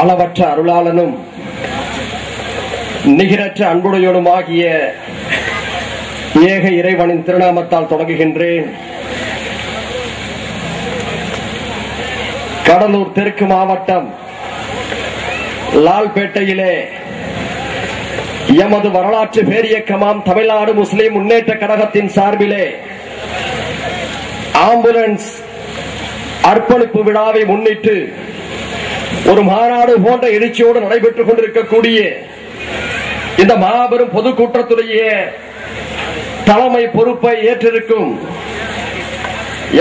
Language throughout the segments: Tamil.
அளவற்ற அருளாளனும் நிகரற்ற அன்புடையோனுமாகிய ஏக இறைவனின் திருநாமத்தால் தொடங்குகின்றேன். கடலூர் தெற்கு மாவட்டம் லால்பேட்டையிலே எமது வரலாற்று பேரியக்கமாம் தமிழ்நாடு முஸ்லிம் முன்னேற்ற கழகத்தின் சார்பிலே ஆம்புலன்ஸ் அர்ப்பணிப்பு விழாவை முன்னிட்டு ஒரு மாநாடு போன்ற எழுச்சியோடு நடைபெற்றுக் கொண்டிருக்கக்கூடிய இந்த மாபெரும் பொதுக்கூட்டத்துடைய தலைமை பொறுப்பை ஏற்றிருக்கும்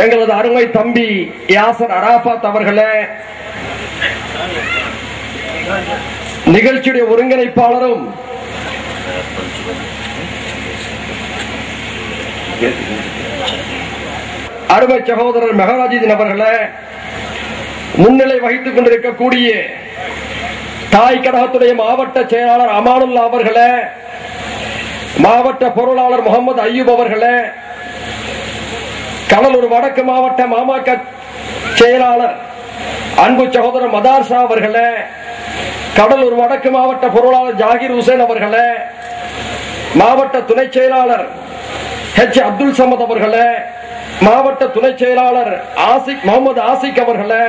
எங்களது அருமை தம்பி யாசர் அராஃபத் அவர்களே, நிகழ்ச்சியுடைய ஒருங்கிணைப்பாளரும் அருமை சகோதரர் மெஹராஜுதீன் அவர்களே, முன்னிலை வகித்துக் கொண்டிருக்கக்கூடிய தாய் கழகத்துடைய மாவட்ட செயலாளர் அமானுல்லா அவர்களே, மாவட்ட பொருளாளர் முகமது அய்யூப் அவர்களே, கடலூர் வடக்கு மாவட்ட மாமக செயலாளர் அன்பு சகோதரர் மதார்ஷா அவர்களே, கடலூர் வடக்கு மாவட்ட பொருளாளர் ஜாகிர் ஹுசேன் அவர்களே, மாவட்ட துணை செயலாளர் ஹெச் அப்துல் சமத் அவர்களே, மாவட்ட துணை செயலாளர் ஆசிக் முகமது ஆசிக் அவர்களே,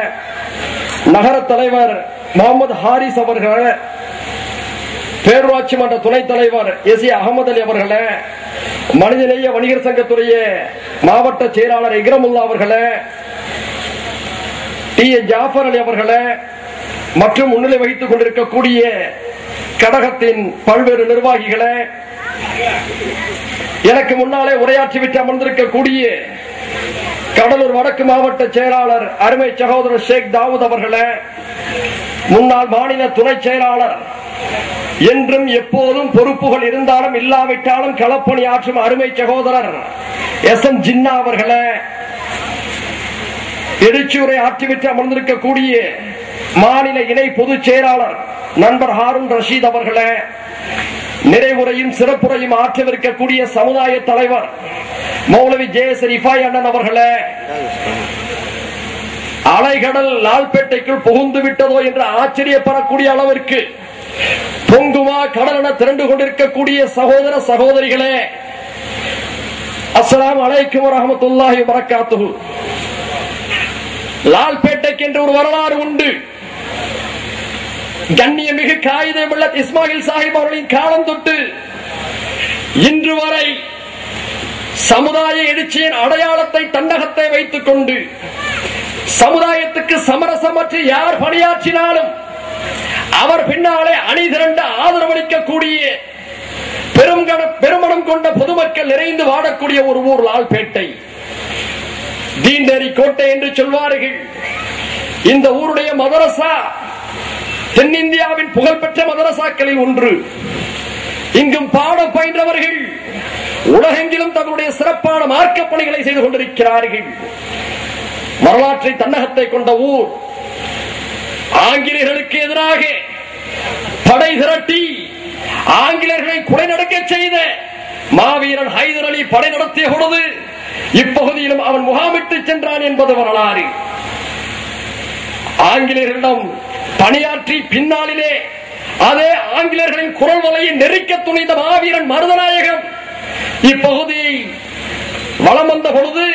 நகர தலைவர் முகமது ஹாரிஸ் அவர்களே, பேரூராட்சி மன்ற துணைத் தலைவர் எஸ் அகமது அலி அவர்களே, மனிதநேய வணிகர் சங்கத்துடைய மாவட்ட செயலாளர் இக்ரமுல்லா அவர்களே, டி ஏ ஜாஃபர் அலி அவர்களே மற்றும் முன்னிலை வகித்துக் கொண்டிருக்கக்கூடிய கழகத்தின் பல்வேறு நிர்வாகிகளே, எனக்கு முன்னாலே உரையாற்றிவிட்டு அமர்ந்திருக்கக்கூடிய கடலூர் வடக்கு மாவட்ட செயலாளர் அருமை சகோதரர் ஷேக் தாவூத் அவர்களே, முன்னாள் மாநில துணை செயலாளர், என்றும் எப்போதும் பொறுப்புகள் இருந்தாலும் இல்லாவிட்டாலும் களப்பணி ஆற்றும் அருமை சகோதரர் எஸ் எம் ஜின்னா அவர்களே, எழுச்சியுரை ஆற்றிவிட்டு அமர்ந்திருக்கக்கூடிய மாநில இணை பொதுச் செயலாளர் நண்பர் ஹாரூன் ரஷீத் அவர்களே, நிறைவுரையும் சிறப்புரையும் ஆற்றவிருக்கக்கூடிய சமுதாய தலைவர் மௌலவி ஜே.எஸ். ரிஃபாய் அண்ணன் அவர்களே, அலைகடல் லால்பேட்டைக்குள் புகுந்து விட்டதோ என்று ஆச்சரியப்படக்கூடிய அளவிற்கு பொங்குமா கடல் என திரண்டு கொண்டிருக்கக்கூடிய சகோதர சகோதரிகளே, அஸ்ஸலாமு அலைக்கும் வரஹ்மத்துல்லாஹி வபரகாத்துஹு. லால்பேட்டைக்கு என்று ஒரு வரலாறு உண்டு. கண்ணியமிகு காயிதே மில்லத் இஸ்மாயில் சாஹிப் அவர்களின் காலம் தொட்டு இன்று வரை சமுதாய எழுச்சியின் அடையாளத்தை தன்னகத்தை வைத்துக் கொண்டு சமுதாயத்துக்கு சமரசமற்று யார் பணியாற்றினாலும் அவர் பின்னாலே அணி திரண்டு ஆதரவளிக்கக்கூடிய பெருமனம் கொண்ட பொதுமக்கள் நிறைந்து வாழக்கூடிய ஒரு ஊர் லால்பேட்டை. தீண்டேரி கோட்டை என்று சொல்வார்கள். இந்த ஊருடைய மதரசா தென்னிந்தியாவின் புகழ்பெற்ற மதரசாக்களில் ஒன்று. இங்கும் பாடம் பயின்றவர்கள் உலகெங்கிலும் தங்களுடைய சிறப்பான மார்க்க பணிகளை செய்து கொண்டிருக்கிறார்கள். வரலாற்றை தன்னகத்தை கொண்ட ஊர். ஆங்கிலேயர்களுக்கு எதிராக படை திரட்டி ஆங்கிலேயர்களை குடைநடக்க செய்த மாவீரன் ஹைதர் அலி படை நடத்திய பொழுது இப்பகுதியிலும் அவன் முகாமிட்டு சென்றான் என்பது வரலாறு. ஆங்கிலேயர்களிடம் பணியாற்றி பின்னாளிலே அதே ஆங்கிலேயர்களின் குரல் வலையை நெருக்க துணிந்த மாவீரன் மருதநாயகம் இப்பகுதியை வலம் வந்த பொழுது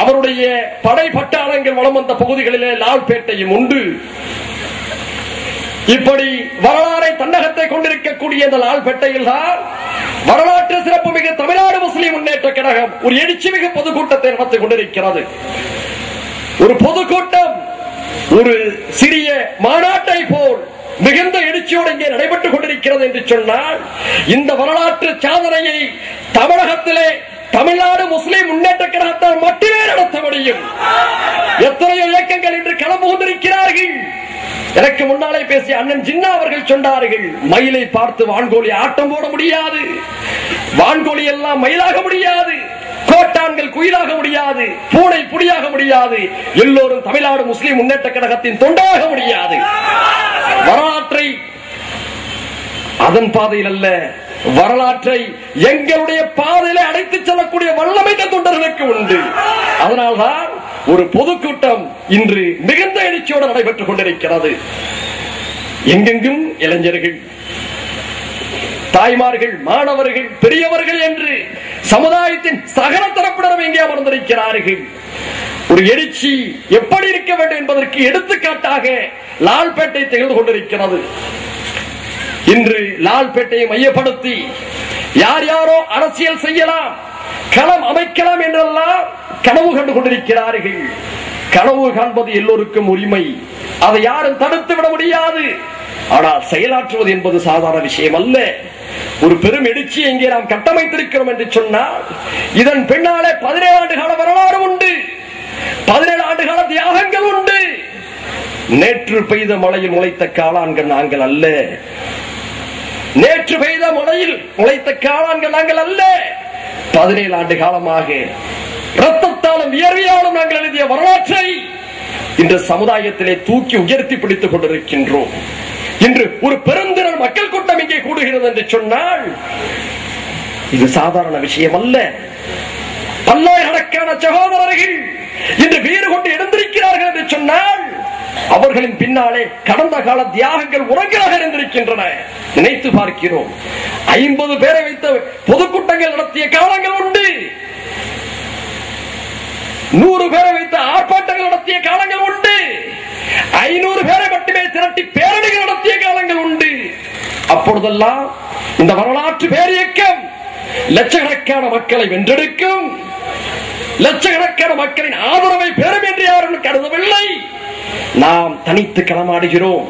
அவருடைய படை பட்டாளங்கள் வலம் வந்த பகுதிகளிலே லால்பேட்டையும் உண்டு. இப்படி வரலாறை தன்னகத்தை கொண்டிருக்கக்கூடிய இந்த லால்பேட்டையில் தான் வரலாற்று சிறப்புமிகு தமிழ்நாடு முஸ்லிம் முன்னேற்ற கழகம் ஒரு எழுச்சிமிகு பொதுக்கூட்டத்தை நடத்திக் கொண்டிருக்கிறது. ஒரு பொதுக்கூட்டம் ஒரு சிறிய மாநாட்டை போல் மிகுந்த எழுச்சியோடு இங்கே நடைபெற்றுக் கொண்டிருக்கிறது என்று சொன்னால் இந்த வரலாற்று சாதனையை தமிழகத்திலே தமிழ்நாடு முஸ்லிம் முன்னேற்ற கழகத்தால் மட்டுமே நடத்த முடியும். எத்தனையோ இயக்கங்கள் இன்று களம் புகுந்திருக்கிறார்கள். எனக்கு முன்னாலே பேசிய அண்ணன் ஜின்னா அவர்கள் சொன்னார்கள், மயிலை பார்த்து வான்கோழி ஆட்டம் போட முடியாது, வான்கோழி எல்லாம் மயிலாக முடியாது, கோட்டான்கள் குயிலாக முடியாது, பூனை புலியாக முடியாது, எல்லோரும் தமிழ்நாடு முஸ்லிம் முன்னேற்ற கழகத்தின் தொண்டாக முடியாது. வரலாற்றை அதன் பாதையில் அல்ல, வரலாற்றை எங்களுடைய பாதையிலே அழைத்துச் செல்லக்கூடிய வல்லமை தொண்டர்களுக்கு உண்டு. அதனால்தான் ஒரு பொதுக்கூட்டம் இன்று மிகுந்த எழுச்சியோடு நடைபெற்றுக் கொண்டிருக்கிறது. எங்கெங்கும் இளைஞர்கள், தாய்மார்கள், மாணவர்கள், பெரியவர்கள் என்று சமுதாயத்தின் சகல தரப்பினரும் எங்கே அமர்ந்திருக்கிறார்கள். ஒரு எழுச்சி எப்படி இருக்க வேண்டும் என்பதற்கு எடுத்துக்காட்டாக லால்பேட்டை திகழ்ந்து கொண்டிருக்கிறது. இன்று லால்பேட்டையை மையப்படுத்தி யார் யாரோ அரசியல் செய்யலாம், களம் அமைக்கலாம் என்றெல்லாம் கனவு கண்டு கொண்டிருக்கிறார்கள். கனவு காண்பது எல்லோருக்கும் உரிமை, அதை யாரும் தடுத்து விட முடியாது. ஆனால் செயலாற்றுவது என்பது சாதாரண விஷயம் அல்ல. ஒரு பெரும் எழுச்சி எங்கே நாம் கட்டமைத்திருக்கிறோம் என்று சொன்னால் இதன் பின்னாலே 17 ஆண்டு கால வரலாறு உண்டு, 17 ஆண்டு கால தியாகங்கள் உண்டு. நேற்று பெய்த மழையில் முளைத்த காளான்கள் நாங்கள் அல்ல, நேற்று பெய்த மழையில் முளைத்த காளான்கள் நாங்கள் அல்ல. 17 ஆண்டு காலமாக ரத்தத்தாலும் வியர்வையாலும் நாங்கள் எழுதிய வரலாற்றை இன்று சமுதாயத்திலே தூக்கி உயர்த்தி பிடித்துக் கொண்டிருக்கின்றோம். இன்று ஒரு பெருந்திரள் மக்கள் கூட்டம் இங்கே கூடுகிறது என்று சொன்னால் இது சாதாரண விஷயம் அல்ல. பல்லாயிரக்கணக்கான சகோதரர்கள் இன்று வீறு கொண்டு எழுந்திருக்கிறார்கள் என்று சொன்னால் அவர்களின் பின்னாலே கடந்த கால தியாகங்கள் உரங்களாக இருந்திருக்கின்றன. நினைத்து பார்க்கிறோம். 50 பேரை வைத்த பொதுக்கூட்டங்கள் நடத்திய காலங்கள் உண்டு, 100 பேரை வைத்த ஆர்ப்பாட்டங்கள் நடத்திய காலங்கள் உண்டு, 500 பேரை மட்டுமே திரட்டி பேரணிகள் நடத்திய காலங்கள் உண்டு. அப்பொழுதெல்லாம் இந்த வரலாற்று பேரியக்கம் லட்சக்கணக்கான மக்களை வென்றெடுக்கும், லட்சக்கணக்கான மக்களின் ஆதரவை பெறும் என்று யாரும் கருதவில்லை. நாம் தனித்து களமாடுகிறோம்.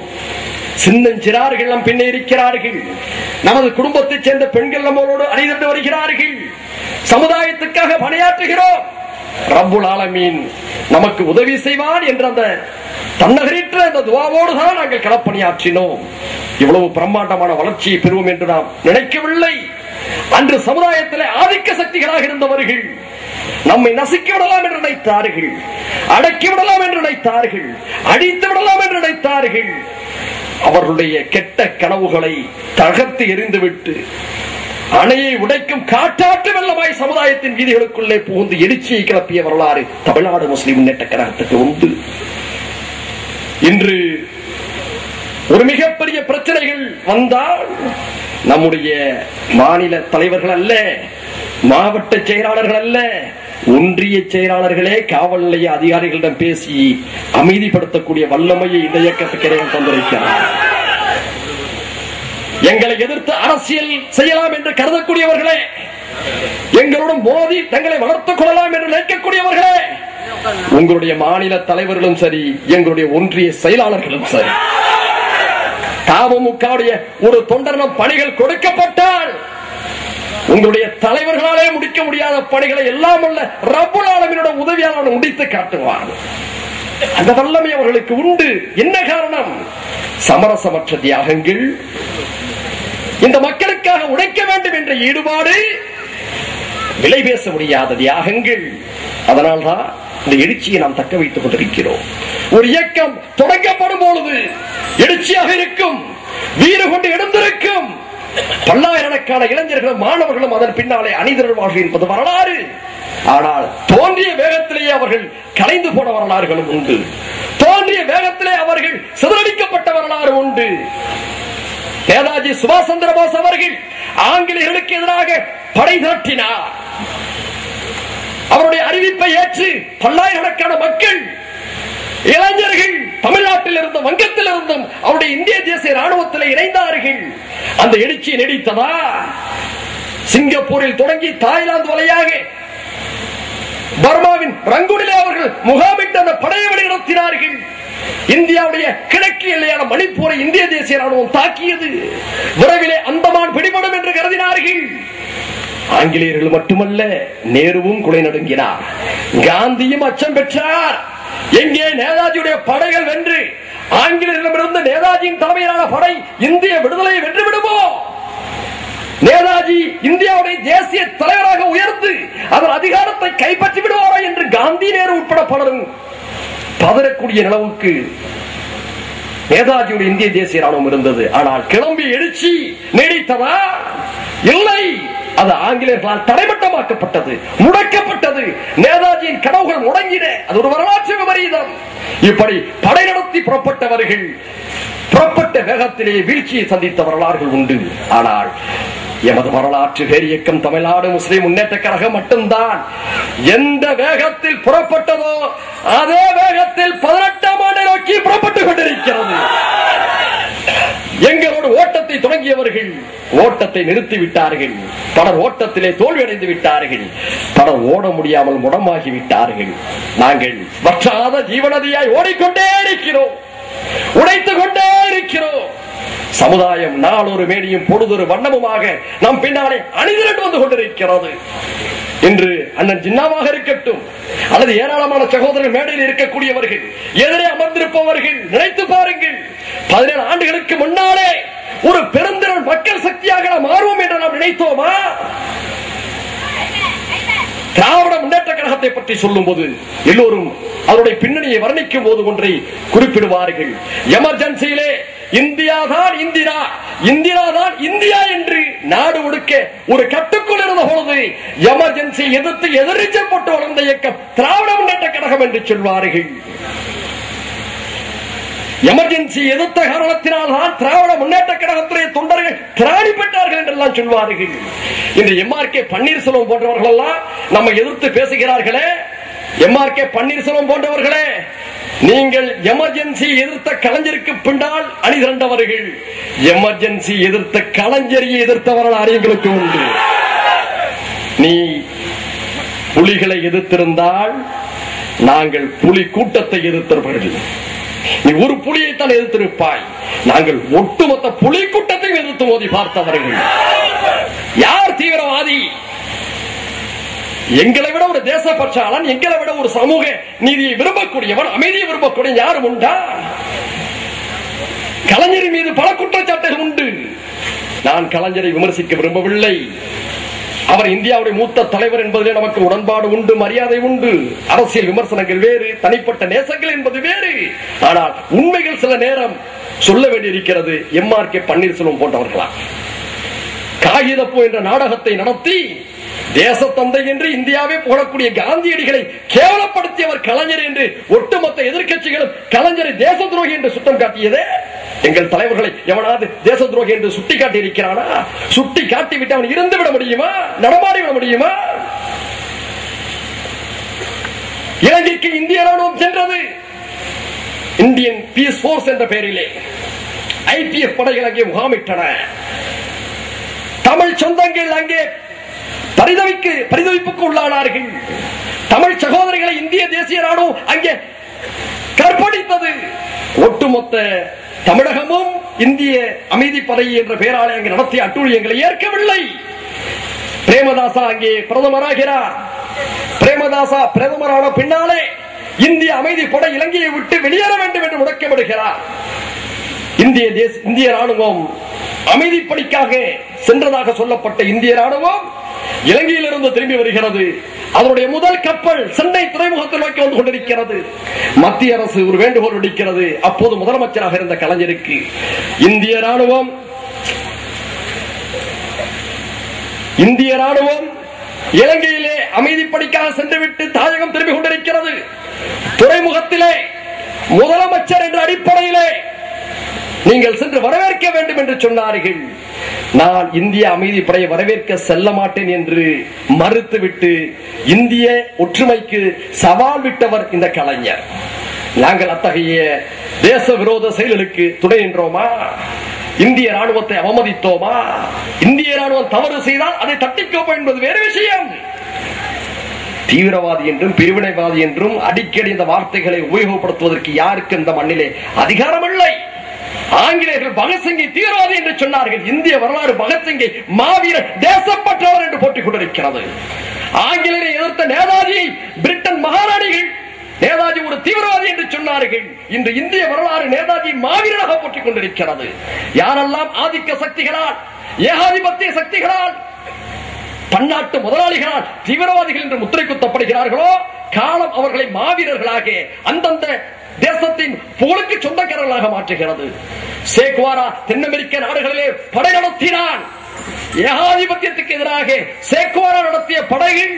சின்னஞ்சிறார்கள் நம் பின்னே இருக்கிறார்கள். நமது குடும்பத்தைச் சேர்ந்த பெண்கள் நம்மளோடு அணிதிரண்டு வருகிறார்கள். சமுதாயத்துக்காக பணியாற்றுகிறோம். ரப்புல் ஆலமீன் நமக்கு உதவி செய்வான் என்ற அந்த தன்னகரற்ற அந்த துஆவோடு தான் நாங்கள் களப்பணியாற்றினோம். இவ்வளவு பிரம்மாண்டமான வளர்ச்சியை பெறுவோம் என்று நாம் நினைக்கவில்லை. அன்று சமுதாயத்திலே ஆதிக்க சக்திகளாக இருந்தவர்கள் நம்மை நசுக்கி விடலாம் என்று நினைத்தார்கள், அடக்கி விடலாம் என்று நினைத்தார்கள், அடித்து விடலாம் என்று நினைத்தார்கள். அவர்களுடைய கெட்ட கனவுகளை தகர்த்து எறிந்துவிட்டு அணையை உடைக்கும் காட்டாற்று வெள்ளமாய் சமுதாயத்தின் வீதிகளுக்குள்ளே புகுந்து எழுச்சியை கிளப்பிய வரலாறு தமிழ்நாடு முஸ்லிம் முன்னேற்ற கழகத்துக்கு உண்டு. இன்று ஒரு மிகப்பெரிய பிரச்சனைகள் வந்தால் நம்முடைய மாநில தலைவர்கள் அல்ல, மாவட்ட செயலாளர்கள் அல்ல, ஒன்றிய செயலாளர்களே காவல் நிலைய அதிகாரிகளிடம் பேசி அமைதிப்படுத்தக்கூடிய வல்லமையை இந்த இயக்கத்துக்கு இறைவன் தந்திருக்கிறார். எங்களை எதிர்த்து அரசியல் செய்யலாம் என்று கருதக்கூடியவர்களே, எங்களுடன் மோதி தங்களை வளர்த்துக் கொள்ளலாம் என்று நினைக்கக்கூடியவர்களே, உங்களுடைய மாநில தலைவர்களும் சரி, எங்களுடைய ஒன்றிய செயலாளர்களும் சரி, தமுமுகவுடைய ஒரு தொண்டரிடம் பணிகள் கொடுக்கப்பட்டால் உங்களுடைய தலைவர்களாலே முடிக்க முடியாத பணிகளை எல்லாம் உள்ள ரப்புல் ஆலமீனோட உதவியாளர் முடித்து காட்டுவார். அந்த வல்லமை அவர்களுக்கு உண்டு. என்ன காரணம்? சமரசமற்ற தியாகங்கள், இந்த மக்களுக்காக உழைக்க வேண்டும் என்ற ஈடுபாடு, விலை பேச முடியாத தியாகங்கள். அதனால்தான் இந்த எழுச்சியை நாம் தக்க வைத்துக் கொண்டிருக்கிறோம். ஒரு இயக்கம் தொடங்கப்படும் பொழுது எழுச்சியாக இருக்கும், வீறு கொண்டு எழுந்திருக்கும். பல்லாயிரக்கணக்கான இளைஞர்களும் மாணவர்களும் அதன் பின்னாலே அணிதிரள்வார்கள் என்பது வரலாறு. ஆனால் தோன்றிய வேகத்திலேயே அவர்கள் கலைந்து போன வரலாறுகளும் உண்டு. தோன்றிய வேகத்திலே அவர்கள் சிதறடிக்கப்பட்ட வரலாறு உண்டு. நேதாஜி சுபாஷ் சந்திர போஸ் அவர்கள் ஆங்கிலேயர்களுக்கு எதிராக படை திரட்டினார். அவருடைய அறிவிப்பை ஏற்று பல்லாயிரக்கணக்கான மக்கள், இளைஞர்கள் தமிழ்நாட்டில் இருந்தும் வங்கத்தில் இருந்தும் அவருடைய இந்திய தேசிய ராணுவத்தில் இணைந்தார்கள். அந்த எழுச்சி நீடித்ததா? சிங்கப்பூரில் தொடங்கி தாய்லாந்து வழியாக பர்மாவின் ரங்கூனிலே அவர்கள் முகாமிட்டு அந்த படையை வழிநடத்தினார்கள். இந்தியாவுடைய கிழக்கு எல்லையான மணிப்பூரை இந்திய தேசிய ராணுவம் தாக்கியது. விரைவிலே அந்தமான் பிடிபடும் என்று கருதினார்கள். ஆங்கிலேயர்கள் மட்டுமல்ல, நேருவும் குலை நடுங்கினார், காந்தியும் அச்சம் பெற்றார். எங்கே நேதாஜியுடைய படைகள் வென்று ஆங்கிலேயர்களிடமிருந்து நேதாஜியின் தலைமையிலான படை இந்திய விடுதலையை வென்று விடுமோ, நேதாஜி இந்தியாவுடைய தேசிய தலைவராக உயர்ந்து அதன் அதிகாரத்தை கைப்பற்றி விடுவாரோ என்று காந்தி, நேரு உட்பட பலரும் பதறக்கூடிய நிலவுக்கு நேதாஜியுடைய இந்திய தேசிய ராணுவம் இருந்தது. ஆனால் கிளம்பிய எழுச்சி நீடித்ததா? இல்லை. அது ஆங்கிலேயர்களால் தரைமட்டமாக்கப்பட்டது, முடக்கப்பட்டது. நேதாஜியின் கனவுகள் முடங்கின. அது ஒரு வரலாற்று விபரீதம். இப்படி படை நடத்தி புறப்பட்டவர்கள் புறப்பட்ட வேகத்திலே வீழ்ச்சியை சந்தித்த வரலாறுகள் உண்டு. ஆனால் எமது வரலாற்று பேரியக்கம் தமிழ்நாடு முஸ்லிம் முன்னேற்ற கழகம் மட்டும்தான் எந்த வேகத்தில் புறப்பட்டதோ அதே வேகத்தில் 18ஆம் ஆண்டை நோக்கி புறப்பட்டுக் கொண்டிருக்கிறது. எங்களோடு ஓட்டத்தை தொடங்கியவர்கள் ஓட்டத்தை நிறுத்திவிட்டார்கள். பலர் ஓட்டத்திலே தோல்வியடைந்து விட்டார்கள். பலர் ஓட முடியாமல் முடமாகி விட்டார்கள். நாங்கள் வற்றாத ஜீவநதியாய் ஓடிக்கொண்டே இருக்கிறோம், உடைத்துக் கொண்டே இருக்கிறோம். சமுதாயம் நாளொரு மேனியும் பொழுதொரு வண்ணமுமாக நம் பின்னாலே அணிதிரண்டு வந்து கொண்டிருக்கிறது. இன்று அண்ணன் ஜின்னாவாக இருக்கட்டும் அல்லது ஏராளமான சகோதரர் மேடையில் இருக்கக்கூடியவர்கள், எதிரே அமர்ந்திருப்பவர்கள், நினைத்து பாருங்கள், 17 ஆண்டுகளுக்கு முன்னாலே ஒரு பெருந்திரள் மக்கள் சக்தியாக நாம் மாறுவோம் என்று நாம் நினைத்தோமா? திராவிட முன்னேற்ற கழகத்தை பற்றி சொல்லும் போது எல்லோரும் அவருடைய பின்னணியை வர்ணிக்கும் போது ஒன்றை குறிப்பிடுவார்கள். எமர்ஜென்சியிலே இந்தியா தான் இந்திரா, இந்திரா தான் இந்தியா என்று நாடு ஒடுக்க ஒரு கட்டுக்குள் இருந்த பொழுது எமர்ஜென்சி எதிர்த்து எதிர்நீச்சல் போட்டு வளர்ந்த இயக்கம் திராவிட முன்னேற்ற கழகம் என்று சொல்வார்கள். எமர்ஜென்சி எதிர்த்த காரணத்தினால் தான் திராவிட முன்னேற்ற கழகத்துடைய தொண்டர்கள் திராணி பெற்றார்கள் என்றெல்லாம் சொல்வார்கள். இந்த எம்ஆர்கே பன்னீர்செல்வம் போன்றவர்கள் எல்லாம் நம்ம எதிர்த்து பேசுகிறார்களே, எம்ஆர்கே பன்னீர்செல்வம் போன்றவர்களே, நீங்கள் எமர்ஜென்சி எதிர்த்த கலைஞருக்கு பின்னால் அணிதிரண்டவர்கள். எமர்ஜென்சி எதிர்த்த கலைஞரியை எதிர்த்தவர்கள் அறிஞர்களுக்கு உண்டு. நீ புலிகளை எதிர்த்திருந்தால் நாங்கள் புலி கூட்டத்தை எதிர்த்தவர்கள். நீ ஒரு புலியைத்தான் எதிர்த்திருப்பாய். நாங்கள் ஒட்டுமொத்த புலி கூட்டத்தையும் எதிர்த்து மோதி பார்த்தவர்கள். யார் தீவிரவாதி? எங்களை விட ஒரு தேசப்பற்றாளன், எங்களை விட ஒரு சமூக நீதியை விரும்பக்கூடியவன், அமைதியை விரும்பக்கூடிய யாரும் உண்டா? கலைஞரின் மீது பல குற்றச்சாட்டுகள் உண்டு. நான் கலைஞரை விமர்சிக்க விரும்பவில்லை. அவர் இந்தியாவுடைய மூத்த தலைவர் என்பதிலே நமக்கு உடன்பாடு உண்டு, மரியாதை உண்டு. அரசியல் விமர்சனங்கள் வேறு, தனிப்பட்ட நேசங்கள் என்பது வேறு. ஆனால் உண்மைகள் சில நேரம் சொல்ல வேண்டியிருக்கிறது. எம்ஆர்கே பன்னீர்செல்வம் போன்றவர்களா காகிதப்பூ என்ற நாடகத்தை நடத்தி தேசத்தந்தை என்று இந்தியாவே புகழக்கூடிய காந்தியடிகளை கேவலப்படுத்தியவர் கலைஞர் என்று ஒட்டுமொத்த எதிர்க்கட்சிகளும் கலைஞரை தேச துரோகி என்று சுட்டம் காட்டியதே. எங்கள் தலைவர்களை எவனாவது தேச துரோகி என்று சுட்டி காட்டி இருக்கிறானா? சுட்டி காட்டிவிட்டு அவன் இருந்து விட முடியுமா? நடமாடி விட முடியுமா? இலங்கைக்கு இந்திய ராணுவம் சென்றது. இந்தியன் பீஸ் போர்ஸ் என்ற பெயரிலே ஐபிஎஃப் படைகள் அங்கே முகாமிட்டன. தமிழ் சொந்தங்கள் அங்கே பரிதவிப்புக்கு உள்ளானார்கள். தமிழ் சகோதரிகளை இந்திய தேசிய ராணுவம் அங்கே கற்பழித்தது. ஒட்டுமொத்த தமிழகமும் இந்திய அமைதி படை என்ற பெயராலே அங்கே நடத்திய அட்டூழியங்களை ஏற்கவில்லை. பிரேமதாசா அங்கே பிரதமராகிறார். பிரேமதாசா பிரதமரான பின்னாலே இந்திய அமைதி படை இலங்கையை விட்டு வெளியேற வேண்டும் என்று முழக்கமிடுகிறார். இந்திய ராணுவம் அமைதிப்படிக்காக சென்றதாக சொல்லப்பட்ட இந்திய ராணுவம் இலங்கையிலிருந்து திரும்பி வருகிறது. அதனுடைய முதல் கப்பல் சென்னை துறைமுகத்தில் நோக்கி வந்து கொண்டிருக்கிறது. மத்திய அரசு ஒரு வேண்டுகோள் விடுக்கிறது. அப்போது முதலமைச்சராக இருந்த கலைஞருக்கு இந்திய ராணுவம் இலங்கையிலே அமைதிப்படிக்காக சென்றுவிட்டு தாயகம் திரும்பி கொண்டிருக்கிறது. துறைமுகத்திலே முதலமைச்சர் என்ற அடிப்படையிலே நீங்கள் சென்று வரவேற்க வேண்டும் என்று சொன்னார்கள். நான் இந்திய அமைதிப்படையை வரவேற்க செல்ல மாட்டேன் என்று மறுத்துவிட்டு இந்திய ஒற்றுமைக்கு சவால் விட்டவர் இந்த கலைஞர். நாங்கள் அத்தகைய தேச விரோத செயல்களுக்கு துணை நின்றோமா? இந்திய ராணுவத்தை அவமதித்தோமா? இந்திய ராணுவம் தவறு செய்தால் அதை தட்டிக்கோப்போம் என்பது வேறு விஷயம். தீவிரவாதி என்றும் பிரிவினைவாதி என்றும் அடிக்கடி இந்த வார்த்தைகளை உபயோகப்படுத்துவதற்கு யாருக்கு இந்த மண்ணிலே அதிகாரம் இல்லை. ஆங்கிலேயர்கள் பகத்சிங்கை தீவிரவாதி என்று சொன்னார்கள். இந்திய வரலாறு பகத்சிங்கை மாவீரர் தேசப்பற்றவர் என்று போட்டிக் கொண்டிருக்கிறது. ஆங்கிலேயரை எதிர்த்த நேதாஜியை பிரிட்டன் மகாராணிகள் நேதாஜி ஒரு தீவிரவாதி என்று சொன்னார்கள். இன்று இந்திய வரலாறு நேதாஜி மாவீரராக போட்டிக் கொண்டிருக்கிறது. யாரெல்லாம் ஆதிக்க சக்திகளால், ஏகாதிபத்திய சக்திகளால், பன்னாட்டு முதலாளிகளால் தீவிரவாதிகள் என்று முத்திரை குத்தப்படுகிறார்களோ காலம் அவர்களை மாவீரர்களாக அந்தந்த தேசத்தின் புகழுக்கு சொந்தக்காரர்களாக மாற்றுகிறது. சேக்வாரா தென் அமெரிக்க நாடுகளிலே படை நடத்தினான். ஏகாதிபத்தியத்துக்கு எதிராக சேக்வாரா நடத்திய படைகள்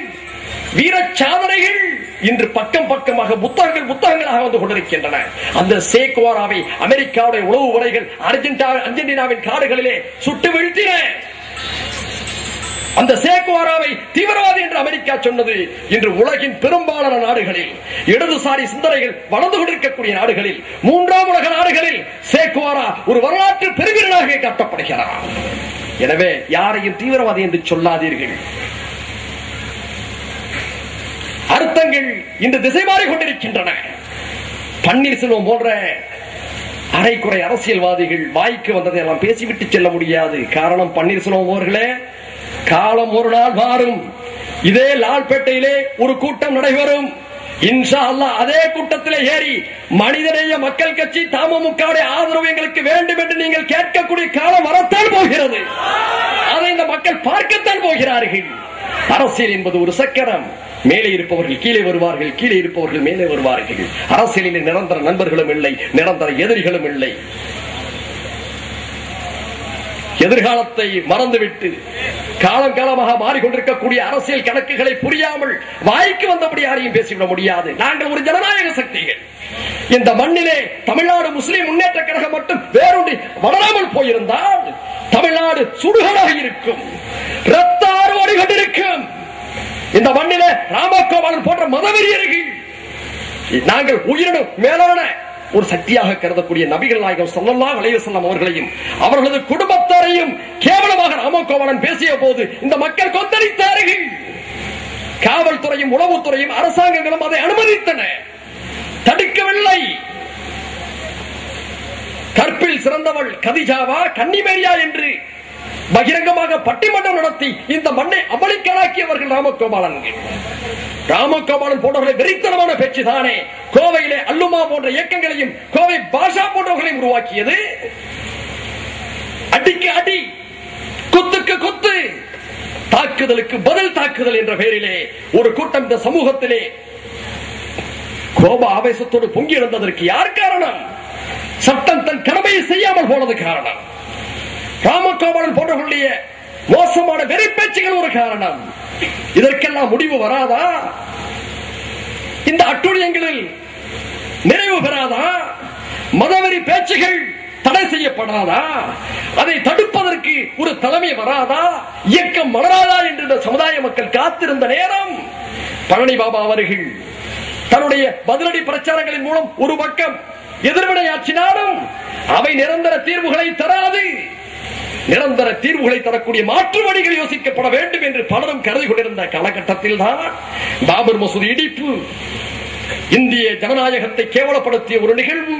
வீர சாதனைகள் இன்று பக்கம் பக்கமாக புத்தகங்களாக வந்து கொண்டிருக்கின்றன. அந்த சேக்குவாராவை அமெரிக்காவுடைய உளவு உரைகள் அர்ஜென்டினாவின் காடுகளிலே சுட்டு வீழ்த்தின. அந்த சேக்குவாராவை தீவிரவாதி என்று அமெரிக்கா சொன்னது இன்று உலகின் பெரும்பாலான நாடுகளில், இடதுசாரி சிந்தனைகள் வளர்ந்து கொண்டிருக்கக்கூடிய நாடுகளில், மூன்றாம் உலக நாடுகளில் சேக்குவாரா ஒரு வரலாற்று பெருவீரனாக காட்டப்படுகிறார். எனவே யாரையும் தீவிரவாதி என்று சொல்லாதீர்கள். அர்த்தங்கள் இன்று திசை மாறிக் கொண்டிருக்கின்றன. பன்னீர்செல்வம் போன்ற அரைக்குறை அரசியல்வாதிகள் வாய்க்கு வந்ததை எல்லாம் பேசிவிட்டு செல்ல முடியாது. காரணம், பன்னீர்செல்வம் அவர்களே, காலம் ஒரு நாள் மாறும். இதே லால்பேட்டையிலே ஒரு கூட்டம் நடைபெறும். இன்ஷா அல்லாஹ் அதே கூட்டத்திலே ஏறி மனிதநேய மக்கள் கட்சி தமுகவுடைய ஆதரவு எங்களுக்கு வேண்டும் என்று நீங்கள் கேட்கக்கூடிய காலம் வரத்தான் போகிறது. அதை இந்த மக்கள் பார்க்கத்தான் போகிறார்கள். அரசியல் என்பது ஒரு சக்கரம். மேலே இருப்பவர்கள் கீழே வருவார்கள், கீழே இருப்பவர்கள் மேலே வருவார்கள். அரசியலில் நிரந்தர நண்பர்களும் இல்லை, நிரந்தர எதிரிகளும் இல்லை. எதிர்காலத்தை மறந்துவிட்டு காலம் காலமாக மாறிக்கொண்டிருக்கக்கூடிய அரசியல் கணக்குகளை புரியாமல் வாய்க்கு வந்தபடி யாரையும் பேசிவிட முடியாது. நாங்கள் ஒரு ஜனநாயக சக்திகள். இந்த மண்ணிலே தமிழ்நாடு முஸ்லிம் முன்னேற்ற கழகம் மட்டும் வேறொன்று வளராமல் போயிருந்தால் தமிழ்நாடு சுடுகாடாக இருக்கும், ரத்த ஆறு ஓடிக்கொண்டிருக்கும். இந்த மண்ணிலே ராமகோபாலன் போன்ற மதவெறியர்கள் நாங்கள் உயிரினும் மேலான ஒரு சக்தியாக கருதக்கூடிய நபிகள் நாயகம் ஸல்லல்லாஹு அலைஹி வஸல்லம் அவர்களையும் அவர்களது குடும்பத்தாரையும் கேவலமாக ராமகோபாலன் பேசிய போது இந்த மக்கள் கொந்தளித்தார்கள். காவல்துறையும் உளவுத்துறையும் அரசாங்கங்களும் அதை அனுமதித்தன, தடுக்கவில்லை. கற்பில் சிறந்தவள் கதிஜாவா கன்னிமேரியா என்று பகிரங்கமாக பட்டிமன்றம் நடத்தி இந்த மண்ணை அமளிக்கலாக்கியவர்கள் ராமகோபாலன் போன்றவர்களை வெறித்தனமான பேச்சு தானே கோவையிலே அல்லுமா போன்ற இயக்கங்களையும் கோவை பாஷா போன்றவர்களையும் உருவாக்கியது. அடிக்கு அடி, குத்துக்கு குத்து, தாக்குதலுக்கு பதில் தாக்குதல் என்ற பெயரிலே ஒரு கூட்டம் இந்த சமூகத்திலே கோப ஆவேசத்தோடு பொங்கி எழுந்ததற்கு யார் காரணம்? சட்டம் தன் கடமையை செய்யாமல் போனது காரணம். ராமகோபாலன் போன்றவர்களுடைய மோசமான வெறி பேச்சுகள் ஒரு காரணம். இதற்கெல்லாம் முடிவு வராதா? இந்த அட்டுழியங்களில் நிறைவு பெறாதா? மதவெறி பேச்சுகள் தடை செய்யப்படாதா? அதை தடுப்பதற்கு ஒரு தலைமை வராதா? இயக்கம் வளராதா என்று இந்த சமுதாய மக்கள் காத்திருந்த நேரம் பழனி பாபா அவர்கள் தன்னுடைய பதிலடி பிரச்சாரங்களின் மூலம் ஒரு பக்கம் எதிர்வினையாற்றினாலும் அவை நிரந்தர தீர்வுகளை தராது. நிரந்தர தீர்வுகளை தரக்கூடிய மாற்று வழிகள் யோசிக்கப்பட வேண்டும் என்று பலரும் கருதி கொண்டிருந்த காலகட்டத்தில் தான் பாபர் மசூதி இடிப்பு இந்திய ஜனநாயகத்தை கேவலப்படுத்திய ஒரு நிகழ்வு,